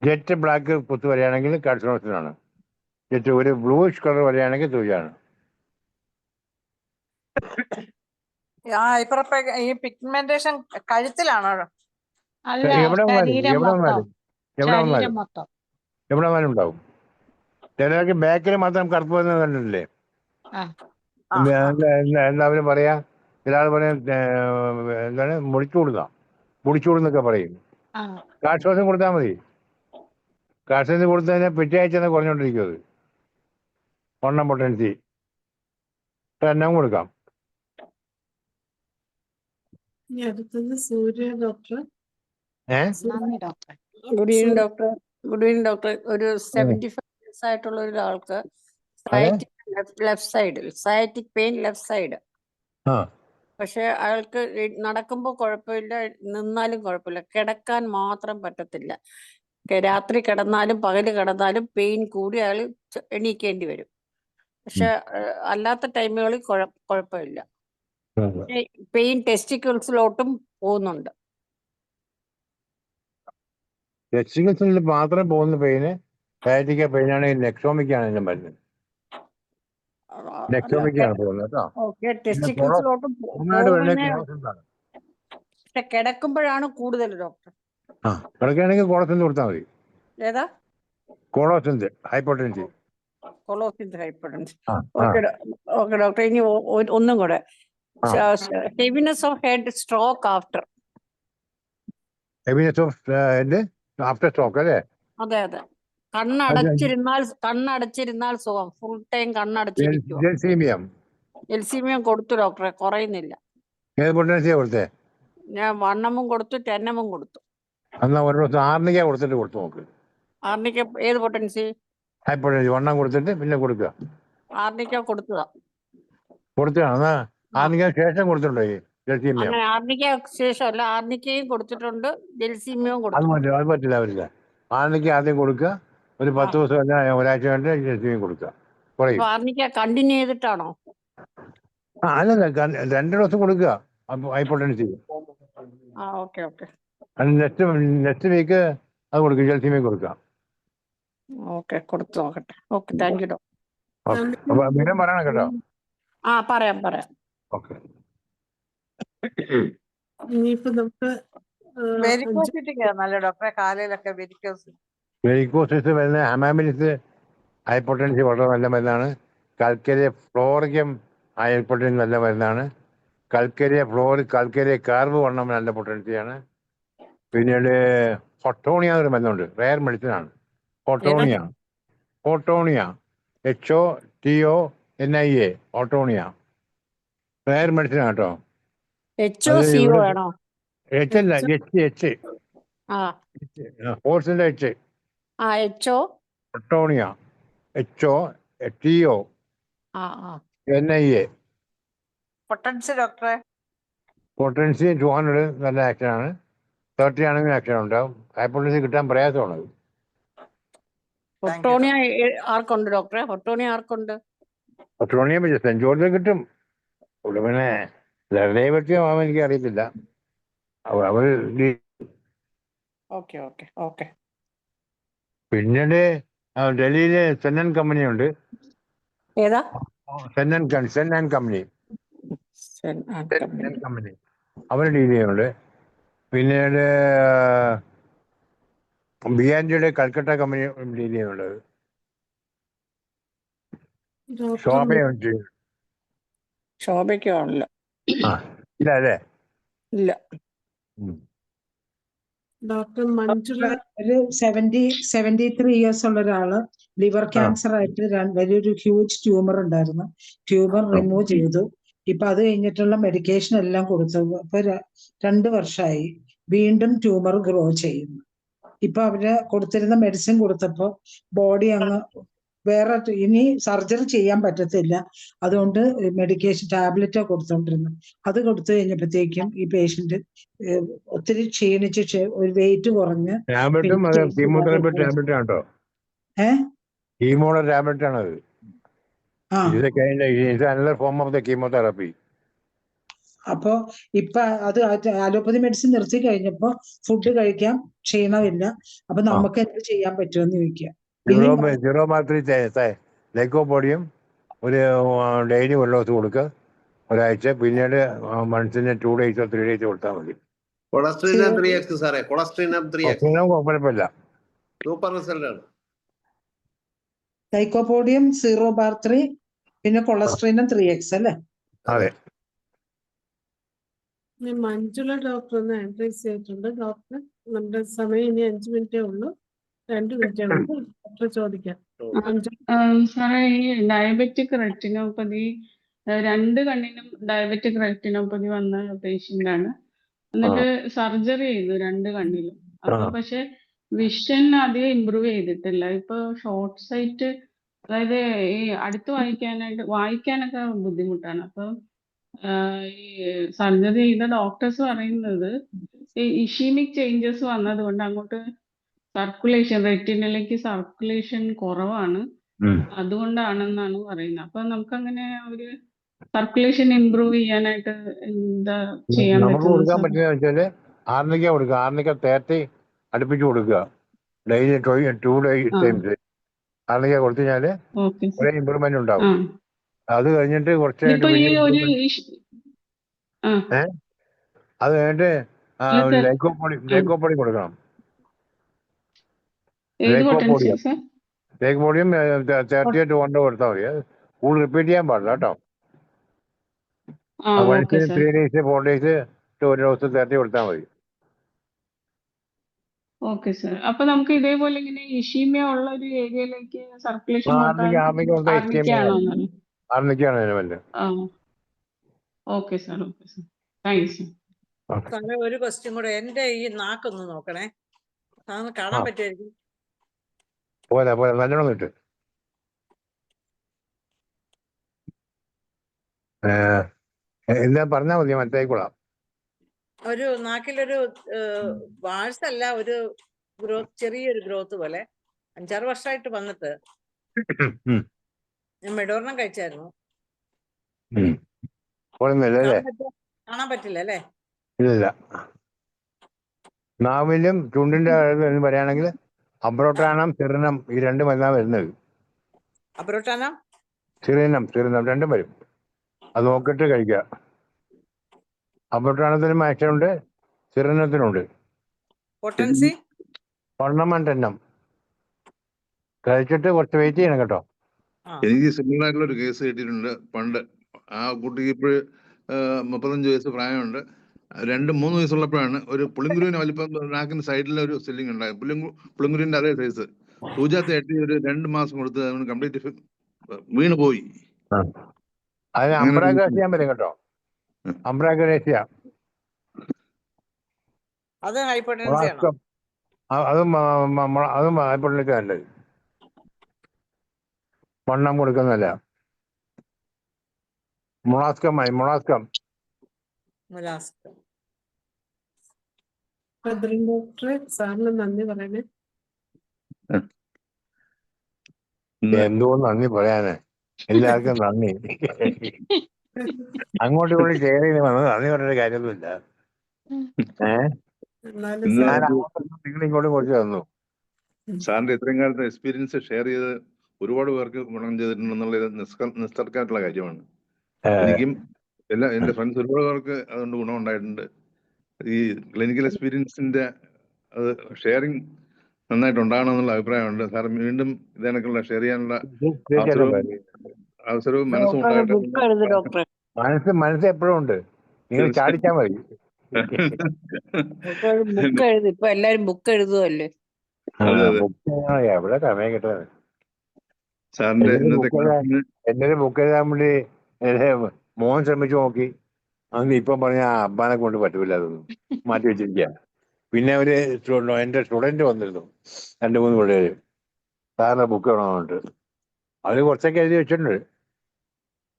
ജെറ്റ് ബ്ലാക്ക് കുത്ത് വരികയാണെങ്കിൽ കാഴ്സനോസിനാണ്. ജെറ്റ് ഒരു ബ്ലൂഷ് കളർ വരികയാണെങ്കിൽ തുജയാണ്. ഈ പിഗ്മെന്റേഷൻ കഴുത്തിലാണോ? അല്ല, എവിടെ ശരീരം വന്നാലും ഉണ്ടാവും. ചിലർക്ക് ബാക്കിൽ മാത്രം കറുപ്പ് വരുന്നത് കണ്ടിട്ടില്ലേ? എല്ലാവരും പറയാ, ചില പറയാം എന്താണ് മുടിച്ചൂടുന്നൊക്കെ പറയും. കാഴ്സനോസിൻ കൊടുത്താൽ മതി. കാഴ്സനോസിൻ കൊടുത്തതിനെ പിറ്റേഴ്ച കുറഞ്ഞോണ്ടിരിക്കും. അത് വണ്ണം പൊട്ടൻസി എണ്ണം കൊടുക്കാം. അടുത്തത് സൂര്യ ഡോക്ടർ. നന്ദി doctor. Good evening doctor. Good evening doctor. ഒരു 75 years ആയിട്ടുള്ള ഒരാൾക്ക് സയാറ്റിക് പെയിൻ ലെഫ്റ്റ് സൈഡ്. പക്ഷെ അയാൾക്ക് നടക്കുമ്പോൾ കുഴപ്പമില്ല, നിന്നാലും കുഴപ്പമില്ല, കിടക്കാൻ മാത്രം പറ്റത്തില്ല. രാത്രി കിടന്നാലും പകല് കിടന്നാലും പെയിൻ കൂടി അയാൾ എണീക്കേണ്ടി വരും. പക്ഷെ അല്ലാത്ത ടൈമുകളിൽ കുഴപ്പമില്ല. പെയിൻ ടെസ്റ്റിക്കിൾസിലോട്ടും പോകുന്നുണ്ട്. ടെസ്റ്റിക്കിൾസിൽ മാത്രം പോകുന്ന പെയിന് സയാറ്റിക്ക പെയിനാണെങ്കിൽ നെക്സോമിക്കാണ് ഇതിന്റെ മരുന്ന്. നെക്സോമിക്കാണ് പോകുന്നത് കേട്ടോ. ടെസ്റ്റിക്കിൾസിലോട്ടും പക്ഷെ കിടക്കുമ്പോഴാണ് കൂടുതൽ ഡോക്ടർ. കിടക്കുകയാണെങ്കിൽ കോളസിന്റെ കൊടുത്താൽ മതി. ഏതാ? കോളോസിന്റെ ഹൈപ്പർടെൻസി. കൊളോസിന്റെ ഹൈപ്പർടെൻസി. Okay doctor. ഇനി ഒന്നും കൂടെ, heaviness of head stroke after. Heaviness of head after stroke അല്ലേ? അതെ. കണ്ണടച്ചിരുന്നാൽ സുഖം. Full time കണ്ണടച്ചിരിക്കും. എൽസീമിയം കൊടുത്തു ഡോക്ടറെ, കുറയുന്നില്ല. ഏത് പൊട്ടൻസിയാ കൊടുത്തേ? ഞാൻ 1 കൊടുത്തു, 10 കൊടുത്തു. എന്നാ ഒരു ദിവസം ആർണിക്ക കൊടുത്തിട്ട് കൊടുത്തു നോക്ക്. ആർണിക്ക ഏത് പൊട്ടൻസി? ഹൈപ്പർടെൻസി 1 കൊടുത്തിട്ട് പിന്നെ കൊടുക്കുക. ആർണിക്ക കൊടുത്തതാണ്. എന്നാ ആർണിക്ക ശേഷം കൊടുത്തിട്ടുണ്ടോ? അങ്ങനെ ആർണിക്ക ശേഷമല്ല, ആർണിക്കയും കൊടുത്തിട്ടുണ്ട്, ജെൽസീമിയവും അത് കൊടുത്തിട്ടുണ്ട്. പറ്റില്ല. ആർണിക്ക ആദ്യം കൊടുക്കുക, ഒരു 10 ദിവസം അല്ല ഒരാഴ്ച കഴിഞ്ഞ് ജെൽസീമിയം കൊടുക്കുക. ആർണിക്ക കണ്ടിന്യൂ ചെയ്തിട്ടാണോ? അല്ലല്ല, 2 ദിവസം കൊടുക്കുക ഹൈപ്പർടെൻസി. ഓക്കെ. നെക്സ്റ്റ് വീക്ക് അത് കൊടുക്കുക, ജെൽസീമിയം കൊടുക്കുക. ഓക്കെ, കൊടുത്തു നോക്കട്ടെ. Okay, thank you doctor. അപ്പൊ വിവരം പറയണം കേട്ടോ. പറയാം. ഓക്കെ. ഇനിയിപ്പോ നമുക്ക് നല്ല ഡോക്ടറെ, കാലിലൊക്കെ വെരിക്കോസിസ് വരുന്ന ഹമാമിലിസ് ഹൈപ്പർടെൻസി വളരെ നല്ല മരുന്നാണ്. കൽക്കരിയ ഫ്ലോറിക്കം ഹൈപ്പർടെൻസി നല്ല മരുന്നാണ്. കൽക്കരിയ കാർവ് വണ്ണം നല്ല പൊട്ടൻസിയാണ്. പിന്നീട് ഹൊട്ടോണിയ എന്നൊരു മരുന്നുണ്ട്, റയർ മെഡിസിൻ ആണ്. ഹൊട്ടോണിയ HOTONIA ഹൊട്ടോണിയ റയർ മെഡിസിൻ ആട്ടോ. H ഹോഴ്സിന്റെ H. ഹൊട്ടോണിയ HOTONIA. പൊട്ടൻസി ഡോക്ടറെ? പൊട്ടൻസി 200 നല്ല ആക്ഷൻ ആണ്. 30 ആണെങ്കിൽ ആക്ഷൻ ഉണ്ടാവും. ഹൈപ്പർടെൻസി കിട്ടാൻ പ്രയാസമാണ്. ഹൊട്ടോണിയ ആർക്കുണ്ട് ഡോക്ടറെ? ഹൊട്ടോണിയ സെന്റ് ജോർജിൽ കിട്ടും. പിന്നെ ലഹരിയെ പറ്റി എനിക്ക് അറിയത്തില്ല. അവർ ഓക്കെ ഓക്കെ ഓക്കെ. പിന്നീട് ഡൽഹിയിലെ സെന്നൻ കമ്പനിയുണ്ട്. ഏതാ? സെന്നൻ കമ്പനി അവർ ഡീൽ ചെയ്യുന്നുണ്ട്. പിന്നീട് ബിയാൻജിയുടെ കൽക്കട്ട കമ്പനി ഡീൽ ചെയ്യുന്നുണ്ട്. ശോഭയുണ്ട്. ശോഭയ്ക്കാണല്ലോ. ഇല്ല അല്ലേ? ഇല്ല. ഡോക്ടർ മഞ്ജുള ഒരു 73 ഇയേഴ്സ് ഉള്ള ഒരാള് ലിവർ ക്യാൻസർ ആയിട്ട് വലിയൊരു ഹ്യൂജ് ട്യൂമർ ഉണ്ടായിരുന്നു. ട്യൂമർ റിമൂവ് ചെയ്തു. ഇപ്പൊ അത് കഴിഞ്ഞിട്ടുള്ള മെഡിക്കേഷൻ എല്ലാം കൊടുത്തു. ഇപ്പൊ 2 വർഷമായി. വീണ്ടും ട്യൂമർ ഗ്രോ ചെയ്യുന്നു. ഇപ്പൊ അവര് കൊടുത്തിരുന്ന മെഡിസിൻ കൊടുത്തപ്പോ ബോഡി അങ്ങ് വേറെ ഇനി സർജറി ചെയ്യാൻ പറ്റത്തില്ല. അതുകൊണ്ട് മെഡിക്കേഷൻ ടാബ്ലറ്റാ കൊടുത്തോണ്ടിരുന്നത്. അത് കൊടുത്തു കഴിഞ്ഞപ്പോഴത്തേക്കും ഈ പേഷ്യന്റ് ഒത്തിരി ക്ഷീണിച്ച് ഒരു വെയിറ്റ് കുറഞ്ഞ് കീമോതെറാപ്പി ടാബ്ലറ്റ് ആണോ? കീമോയുടെ ടാബ്ലറ്റ് ആണത്. Another form of the chemotherapy. അപ്പൊ ഇപ്പൊ അത് അലോപ്പതി മെഡിസിൻ നിർത്തി കഴിഞ്ഞപ്പോ ഫുഡ് കഴിക്കാൻ ക്ഷീണമില്ല. അപ്പൊ നമുക്ക് എന്ത് ചെയ്യാൻ പറ്റുമെന്ന് ചോദിക്കുക. ലൈക്കോപോഡിയം ഒരു ഡെയിലി 1 ദിവസം കൊടുക്കുക, ഒരാഴ്ച. പിന്നീട് മൺസിന് 2 days or 3 days കൊടുത്താൽ മതി. കൊളസ്ട്രീനം 3x സാറേ, കൊളസ്ട്രീനം 3x കുഴപ്പമില്ല. സൂപ്പർ റിസൾട്ട് ആണ്. ലൈക്കോപോഡിയം 0/3 പിന്നെ കൊളസ്ട്രീനം 3x അല്ലേ? അതെ. മഞ്ജുള ഡോക്ടർ ഒന്ന് അഡ്രസ് ചെയ്തിട്ടുണ്ട്. ഡോക്ടർ, നമ്മുടെ സമയം ഇനി 5 മിനിറ്റേ ഉള്ളൂ. 2 മിനിറ്റേ ഉള്ളൂ. ഡോക്ടർ ചോദിക്കാം. സാറേ, ഈ ഡയബറ്റിക് റെറ്റിനോപ്പതി 2 കണ്ണിനും ഡയബറ്റിക് റെറ്റിനോപ്പതി വന്ന പേഷ്യന്റ് ആണ്. എന്നിട്ട് സർജറി ചെയ്തു 2 കണ്ണിലും. അപ്പൊ പക്ഷെ വിഷൻ അധികം ഇമ്പ്രൂവ് ചെയ്തിട്ടില്ല. ഇപ്പൊ ഷോർട്ട് സൈറ്റ്, അതായത് ഈ അടുത്ത് വായിക്കാനൊക്കെ ബുദ്ധിമുട്ടാണ്. അപ്പൊ ഈ സർജറി ചെയ്ത ഡോക്ടേഴ്സ് പറയുന്നത് ഈ ഇഷീമിക് ചേഞ്ചസ് വന്നത് കൊണ്ട് അങ്ങോട്ട് സർക്കുലേഷൻ, റെറ്റിനയിലേക്ക് സർക്കുലേഷൻ കുറവാണ്, അതുകൊണ്ടാണെന്നാണ് പറയുന്നത്. അപ്പൊ നമുക്കങ്ങനെ ഒരു സർക്കുലേഷൻ ഇമ്പ്രൂവ് ചെയ്യാനായിട്ട് എന്താ ചെയ്യാൻ നമുക്ക് കൊടുക്കാൻ പറ്റുന്നത്? പറ്റുന്ന വെച്ചാല് ആർണിക്ക കൊടുക്കുക. ആർണിക്ക 30 അടുപ്പിച്ച് കൊടുക്കുക. ഡെയിലി 2 ടൈംസ് ആർണിക്ക കൊടുത്തു കഴിഞ്ഞാല് കുറെ ഇമ്പ്രൂവ്മെന്റ് ഉണ്ടാവും. അത് കഴിഞ്ഞിട്ട് കുറച്ച് അത് കഴിഞ്ഞിട്ട് ലൈക്കോപോഡിയം കൊടുക്കണം. ലൈക്കോപോഡിയം 30 to 1 കൊടുത്താൽ മതി. കൂടുതൽ റിപ്പീറ്റ് ചെയ്യാൻ പാടില്ല കേട്ടോ. 3 days 4 days to 1 ദിവസം 30 കൊടുത്താൽ മതി. Okay sir. അപ്പൊ നമുക്ക് ഇതേപോലെ ഇങ്ങനെ ഇഷീമിയ ഉള്ള ഒരു ഏരിയയിലേക്ക് circulation okay sir. Okay sir, thank you sir. സാറേ, ഒരു ക്വസ്റ്റ്യൻ കൂടെ. എന്റെ ഈ നാക്കൊന്ന് നോക്കണേ, കാണാൻ പറ്റുമായിരിക്കും? പോലെ നല്ലോണം കിട്ടും. എന്താ പറഞ്ഞാൽ മതി, മനസ്സിലായിക്കോളാം. ഒരു നാക്കിലൊരു വാഴ്സല്ല, ഒരു ഗ്രോത്ത്, ചെറിയൊരു ഗ്രോത്ത് പോലെ 5-6 വർഷമായിട്ട് വന്നിട്ട് ഞാൻ മെഡോർണം കഴിച്ചായിരുന്നു. കാണാൻ പറ്റില്ല അല്ലേ? ഇല്ല. നാവിലും ചുണ്ടിന്റെ എന്ന് പറയുകയാണെങ്കിൽ അബ്രോട്ടാനം, സിറിനം, ഈ 2 മരുന്നാണ് വരുന്നത്. അബ്രോട്ടാനം, സിറിനം 2 വരും. അത് നോക്കിയിട്ട് കഴിക്കുക. അബ്രോട്ടാനത്തിനും ആക്ഷൻ ഉണ്ട്, സിറിനത്തിനുണ്ട്. പൊട്ടൻസി 1 കഴിച്ചിട്ട് കുറച്ച് വെയിറ്റ് ചെയ്യണം കേട്ടോ. എനിക്ക് സിമിലർ ആയിട്ടുള്ള ഒരു കേസ് കിട്ടിയിട്ടുണ്ട് പണ്ട്. ആ കുട്ടിക്ക് ഇപ്പോഴ് 35 വയസ്സ് പ്രായമുണ്ട്. 2-3 വയസ്സുള്ളപ്പോഴാണ് ഒരു പുളിങ്കുരുവിന് വലിപ്പം നാക്കിന് സൈഡിൽ ഒരു സ്വെല്ലിംഗ് ഉണ്ടായത്. പുളിങ്കുരുവിന്റെ അതേ സൈസ്. സൂചാത്ത എട്ടി ഒരു 2 മാസം കൊടുത്ത് അവന് കംപ്ലീറ്റ് വീണ് പോയി. അതിന് അംബ്രാഗേഷ്യ വരും കേട്ടോ. അംബ്രാഗേഷ്യ അത് ഹൈപ്പർടെൻസി ആണോ? അതും ഹൈപ്പർടെൻസി നല്ലത്. വണ്ണം കൊടുക്കുന്നല്ല. മൊളാസ്കം ഡോക്ടറെ, സാറിന് നന്ദി പറയണേ. എന്തോ നന്ദി പറയാന്, എല്ലാവർക്കും നന്ദി. അങ്ങോട്ടും ഇങ്ങോട്ടും ഷെയർ ചെയ്ത് വന്നത് നന്ദി പറഞ്ഞൊരു കാര്യമൊന്നുമില്ല. എന്നാലും ഇന്ന് ഞാൻ സാർ അങ്ങോട്ടും നിങ്ങൾ ഇങ്ങോട്ടും കുറച്ച് തന്നു. സാറിന്റെ ഇത്രയും കാലത്തെ എക്സ്പീരിയൻസ് ഷെയർ ചെയ്ത് ഒരുപാട് പേർക്ക് ഗുണം ചെയ്തിട്ടുണ്ടെന്നുള്ളത് നിസ്തർക്കായിട്ടുള്ള കാര്യമാണ്. എനിക്കും എന്റെ ഫ്രണ്ട്സ് ഒരുപാട് പേർക്ക് അതുകൊണ്ട് ഗുണം ഉണ്ടായിട്ടുണ്ട്. ഈ ക്ലിനിക്കൽ എക്സ്പീരിയൻസിന്റെ അത് ഷെയറിങ് നന്നായിട്ട് ഉണ്ടാകണമെന്നുള്ള അഭിപ്രായമുണ്ട്. സാർ വീണ്ടും ഇതേക്കുള്ള ഷെയർ ചെയ്യാനുള്ള അവസരവും മനസ്സും ഡോക്ടർ ഉണ്ടാകട്ടെ. ബുക്ക് എഴുതി ഡോക്ടറെ. മനസ്സ് എപ്പോഴും ഉണ്ട്, നിങ്ങൾ ചാടിച്ചാൽ മതി. ഡോക്ടർ ബുക്ക് എഴുതി. ഇപ്പൊ എല്ലാരും ബുക്ക് എഴുതുമല്ലേ. എവിടെ സമയം കിട്ടുന്നത്? സാറിന്റെ ഇന്നത്തെ എന്റെ ബുക്ക് എഴുതാൻ വേണ്ടി എന്റെ മോൻ ശ്രമിച്ചു നോക്കി. അന്ന് ഇപ്പം പറഞ്ഞ അബ്ബാനെ കൊണ്ട് പറ്റൂല, അതൊന്നും മാറ്റി വെച്ചിരിക്കുക. പിന്നെ എന്റെ സ്റ്റുഡന്റ് വന്നിരുന്നു 2-3 പിള്ളേര്, സാറിന്റെ ബുക്ക് വേണമെന്നുണ്ട്. അവര് കുറച്ചൊക്കെ എഴുതി വെച്ചിട്ടുണ്ട്.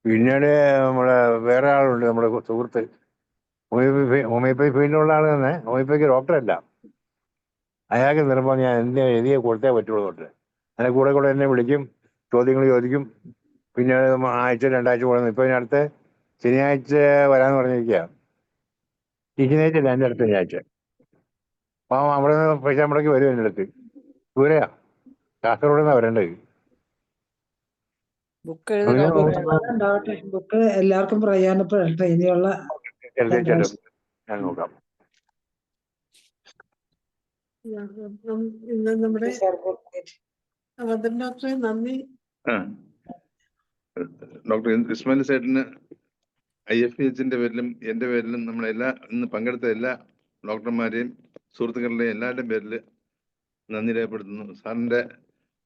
പിന്നീട് നമ്മുടെ വേറെ ആളുണ്ട്, നമ്മുടെ സുഹൃത്ത്, ഹോമിയോപ്പതി ഫീൽഡിലുള്ള ആൾ തന്നെ, ഹോമിയോപ്പതിക്ക് ഡോക്ടറല്ല. അയാൾക്ക് നിർബന്ധം ഞാൻ എഴുതിയെ കൊടുത്തേ പറ്റുള്ളൂ തൊട്ട്. അതിനെ കൂടെ എന്നെ വിളിക്കും, ചോദ്യങ്ങൾ ചോദിക്കും. പിന്നെ ആഴ്ച 2 ആഴ്ച കൂടുന്നു. ഇപ്പൊ അടുത്ത ശനിയാഴ്ച വരാന്ന് പറഞ്ഞിരിക്കുക. ഈ ശനിയാഴ്ച അല്ല, എൻ്റെ അടുത്ത ശനിയാഴ്ച. അപ്പം അവിടെ നിന്ന് പൈസ മുടക്കി വരും എൻ്റെ അടുത്ത്. ദൂരെയാ, കാസർഗോഡ് നിന്നാണ് വരേണ്ടത്. ബുക്ക് എഴുതി ഉണ്ടാവട്ടെ, ബുക്ക് എല്ലാവർക്കും പ്രയോജനപ്പെടട്ടെ ഇനിയുള്ള. ഞാൻ നോക്കാം. ഇന്ന് നമ്മുടെ ഡോക്ടറെ നന്ദി. ഡോക്ടർ ഇസ്മായിൽ സേട്ടിന് IFHന്റെ പേരിലും എന്റെ പേരിലും നമ്മളെല്ലാ ഇന്ന് പങ്കെടുത്ത എല്ലാ ഡോക്ടർമാരെയും സുഹൃത്തുക്കളുടെയും എല്ലാവരുടെയും പേരിൽ നന്ദി രേഖപ്പെടുത്തുന്നു. സാറിന്റെ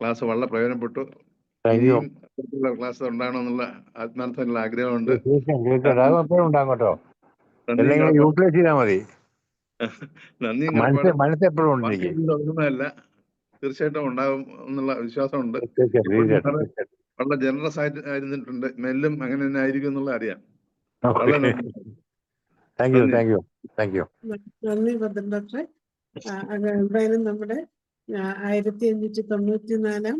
ക്ലാസ് വളരെ പ്രയോജനപ്പെട്ടു. ഇനിയും ക്ലാസ് ഉണ്ടാകണമെന്നുള്ള ആത്മാർത്ഥമുള്ള ആഗ്രഹമുണ്ട്. യൂട്ടിലൈസ് ചെയ്താൽ മതി. നന്ദിയും തുടങ്ങുന്നതല്ല, തീർച്ചയായിട്ടും ഉണ്ടാകും എന്നുള്ള വിശ്വാസമുണ്ട്. വളരെ ജനറസ് ആയിരുന്നിട്ടുണ്ട്. മെല്ലും അങ്ങനെ തന്നെ ആയിരിക്കും എന്നുള്ള അറിയാം. നന്ദി ഭദ്രൻ ഡോക്ടറെ. എന്തായാലും നമ്മുടെ 1594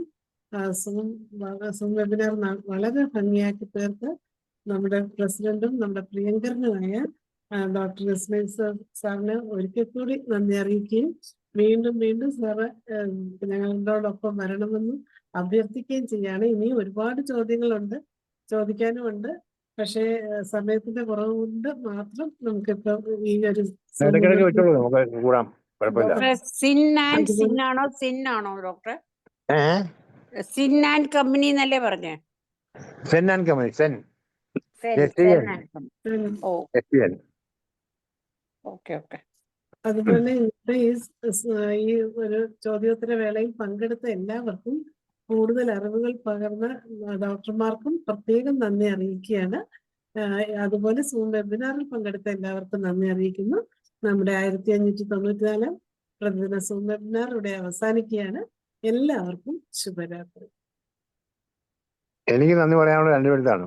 സൂം വെബിനാർ വളരെ ഭംഗിയാക്കി തീർത്ത് നമ്മുടെ പ്രസിഡന്റും നമ്മുടെ പ്രിയങ്കരനുമായ ഡോക്ടർ ഇസ്മായിൽ സാറിന് ഒരിക്കൽ കൂടി നന്ദി അറിയിക്കുകയും വീണ്ടും സാറ് ഞങ്ങളോടൊപ്പം വരണമെന്ന് അഭ്യർത്ഥിക്കുകയും ചെയ്യാണ്. ഇനിയും ഒരുപാട് ചോദിക്കാനുമുണ്ട്. പക്ഷേ സമയത്തിന്റെ കുറവ് കൊണ്ട് മാത്രം നമുക്കിപ്പോ ഈ ഒരു സിന്നാണോ ഡോക്ടറെ? സിൻ ആൻഡ് കമ്പനി എന്നല്ലേ പറഞ്ഞേ? അതുപോലെ ഈ ഒരു ചോദ്യോത്തര വേളയിൽ പങ്കെടുത്ത എല്ലാവർക്കും കൂടുതൽ അറിവുകൾ പകർന്ന ഡോക്ടർമാർക്കും പ്രത്യേകം നന്ദി അറിയിക്കുകയാണ്. അതുപോലെ സൂം വെബിനാറിൽ പങ്കെടുത്ത എല്ലാവർക്കും നന്ദി അറിയിക്കുന്നു. നമ്മുടെ 1594 പ്രതിദിന സൂം വെബിനാർ ഇവിടെ അവസാനിക്കുകയാണ്. എല്ലാവർക്കും ശുഭരാത്രി. എനിക്ക് നന്ദി പറയാനുള്ള 2 പേർത്താണ്.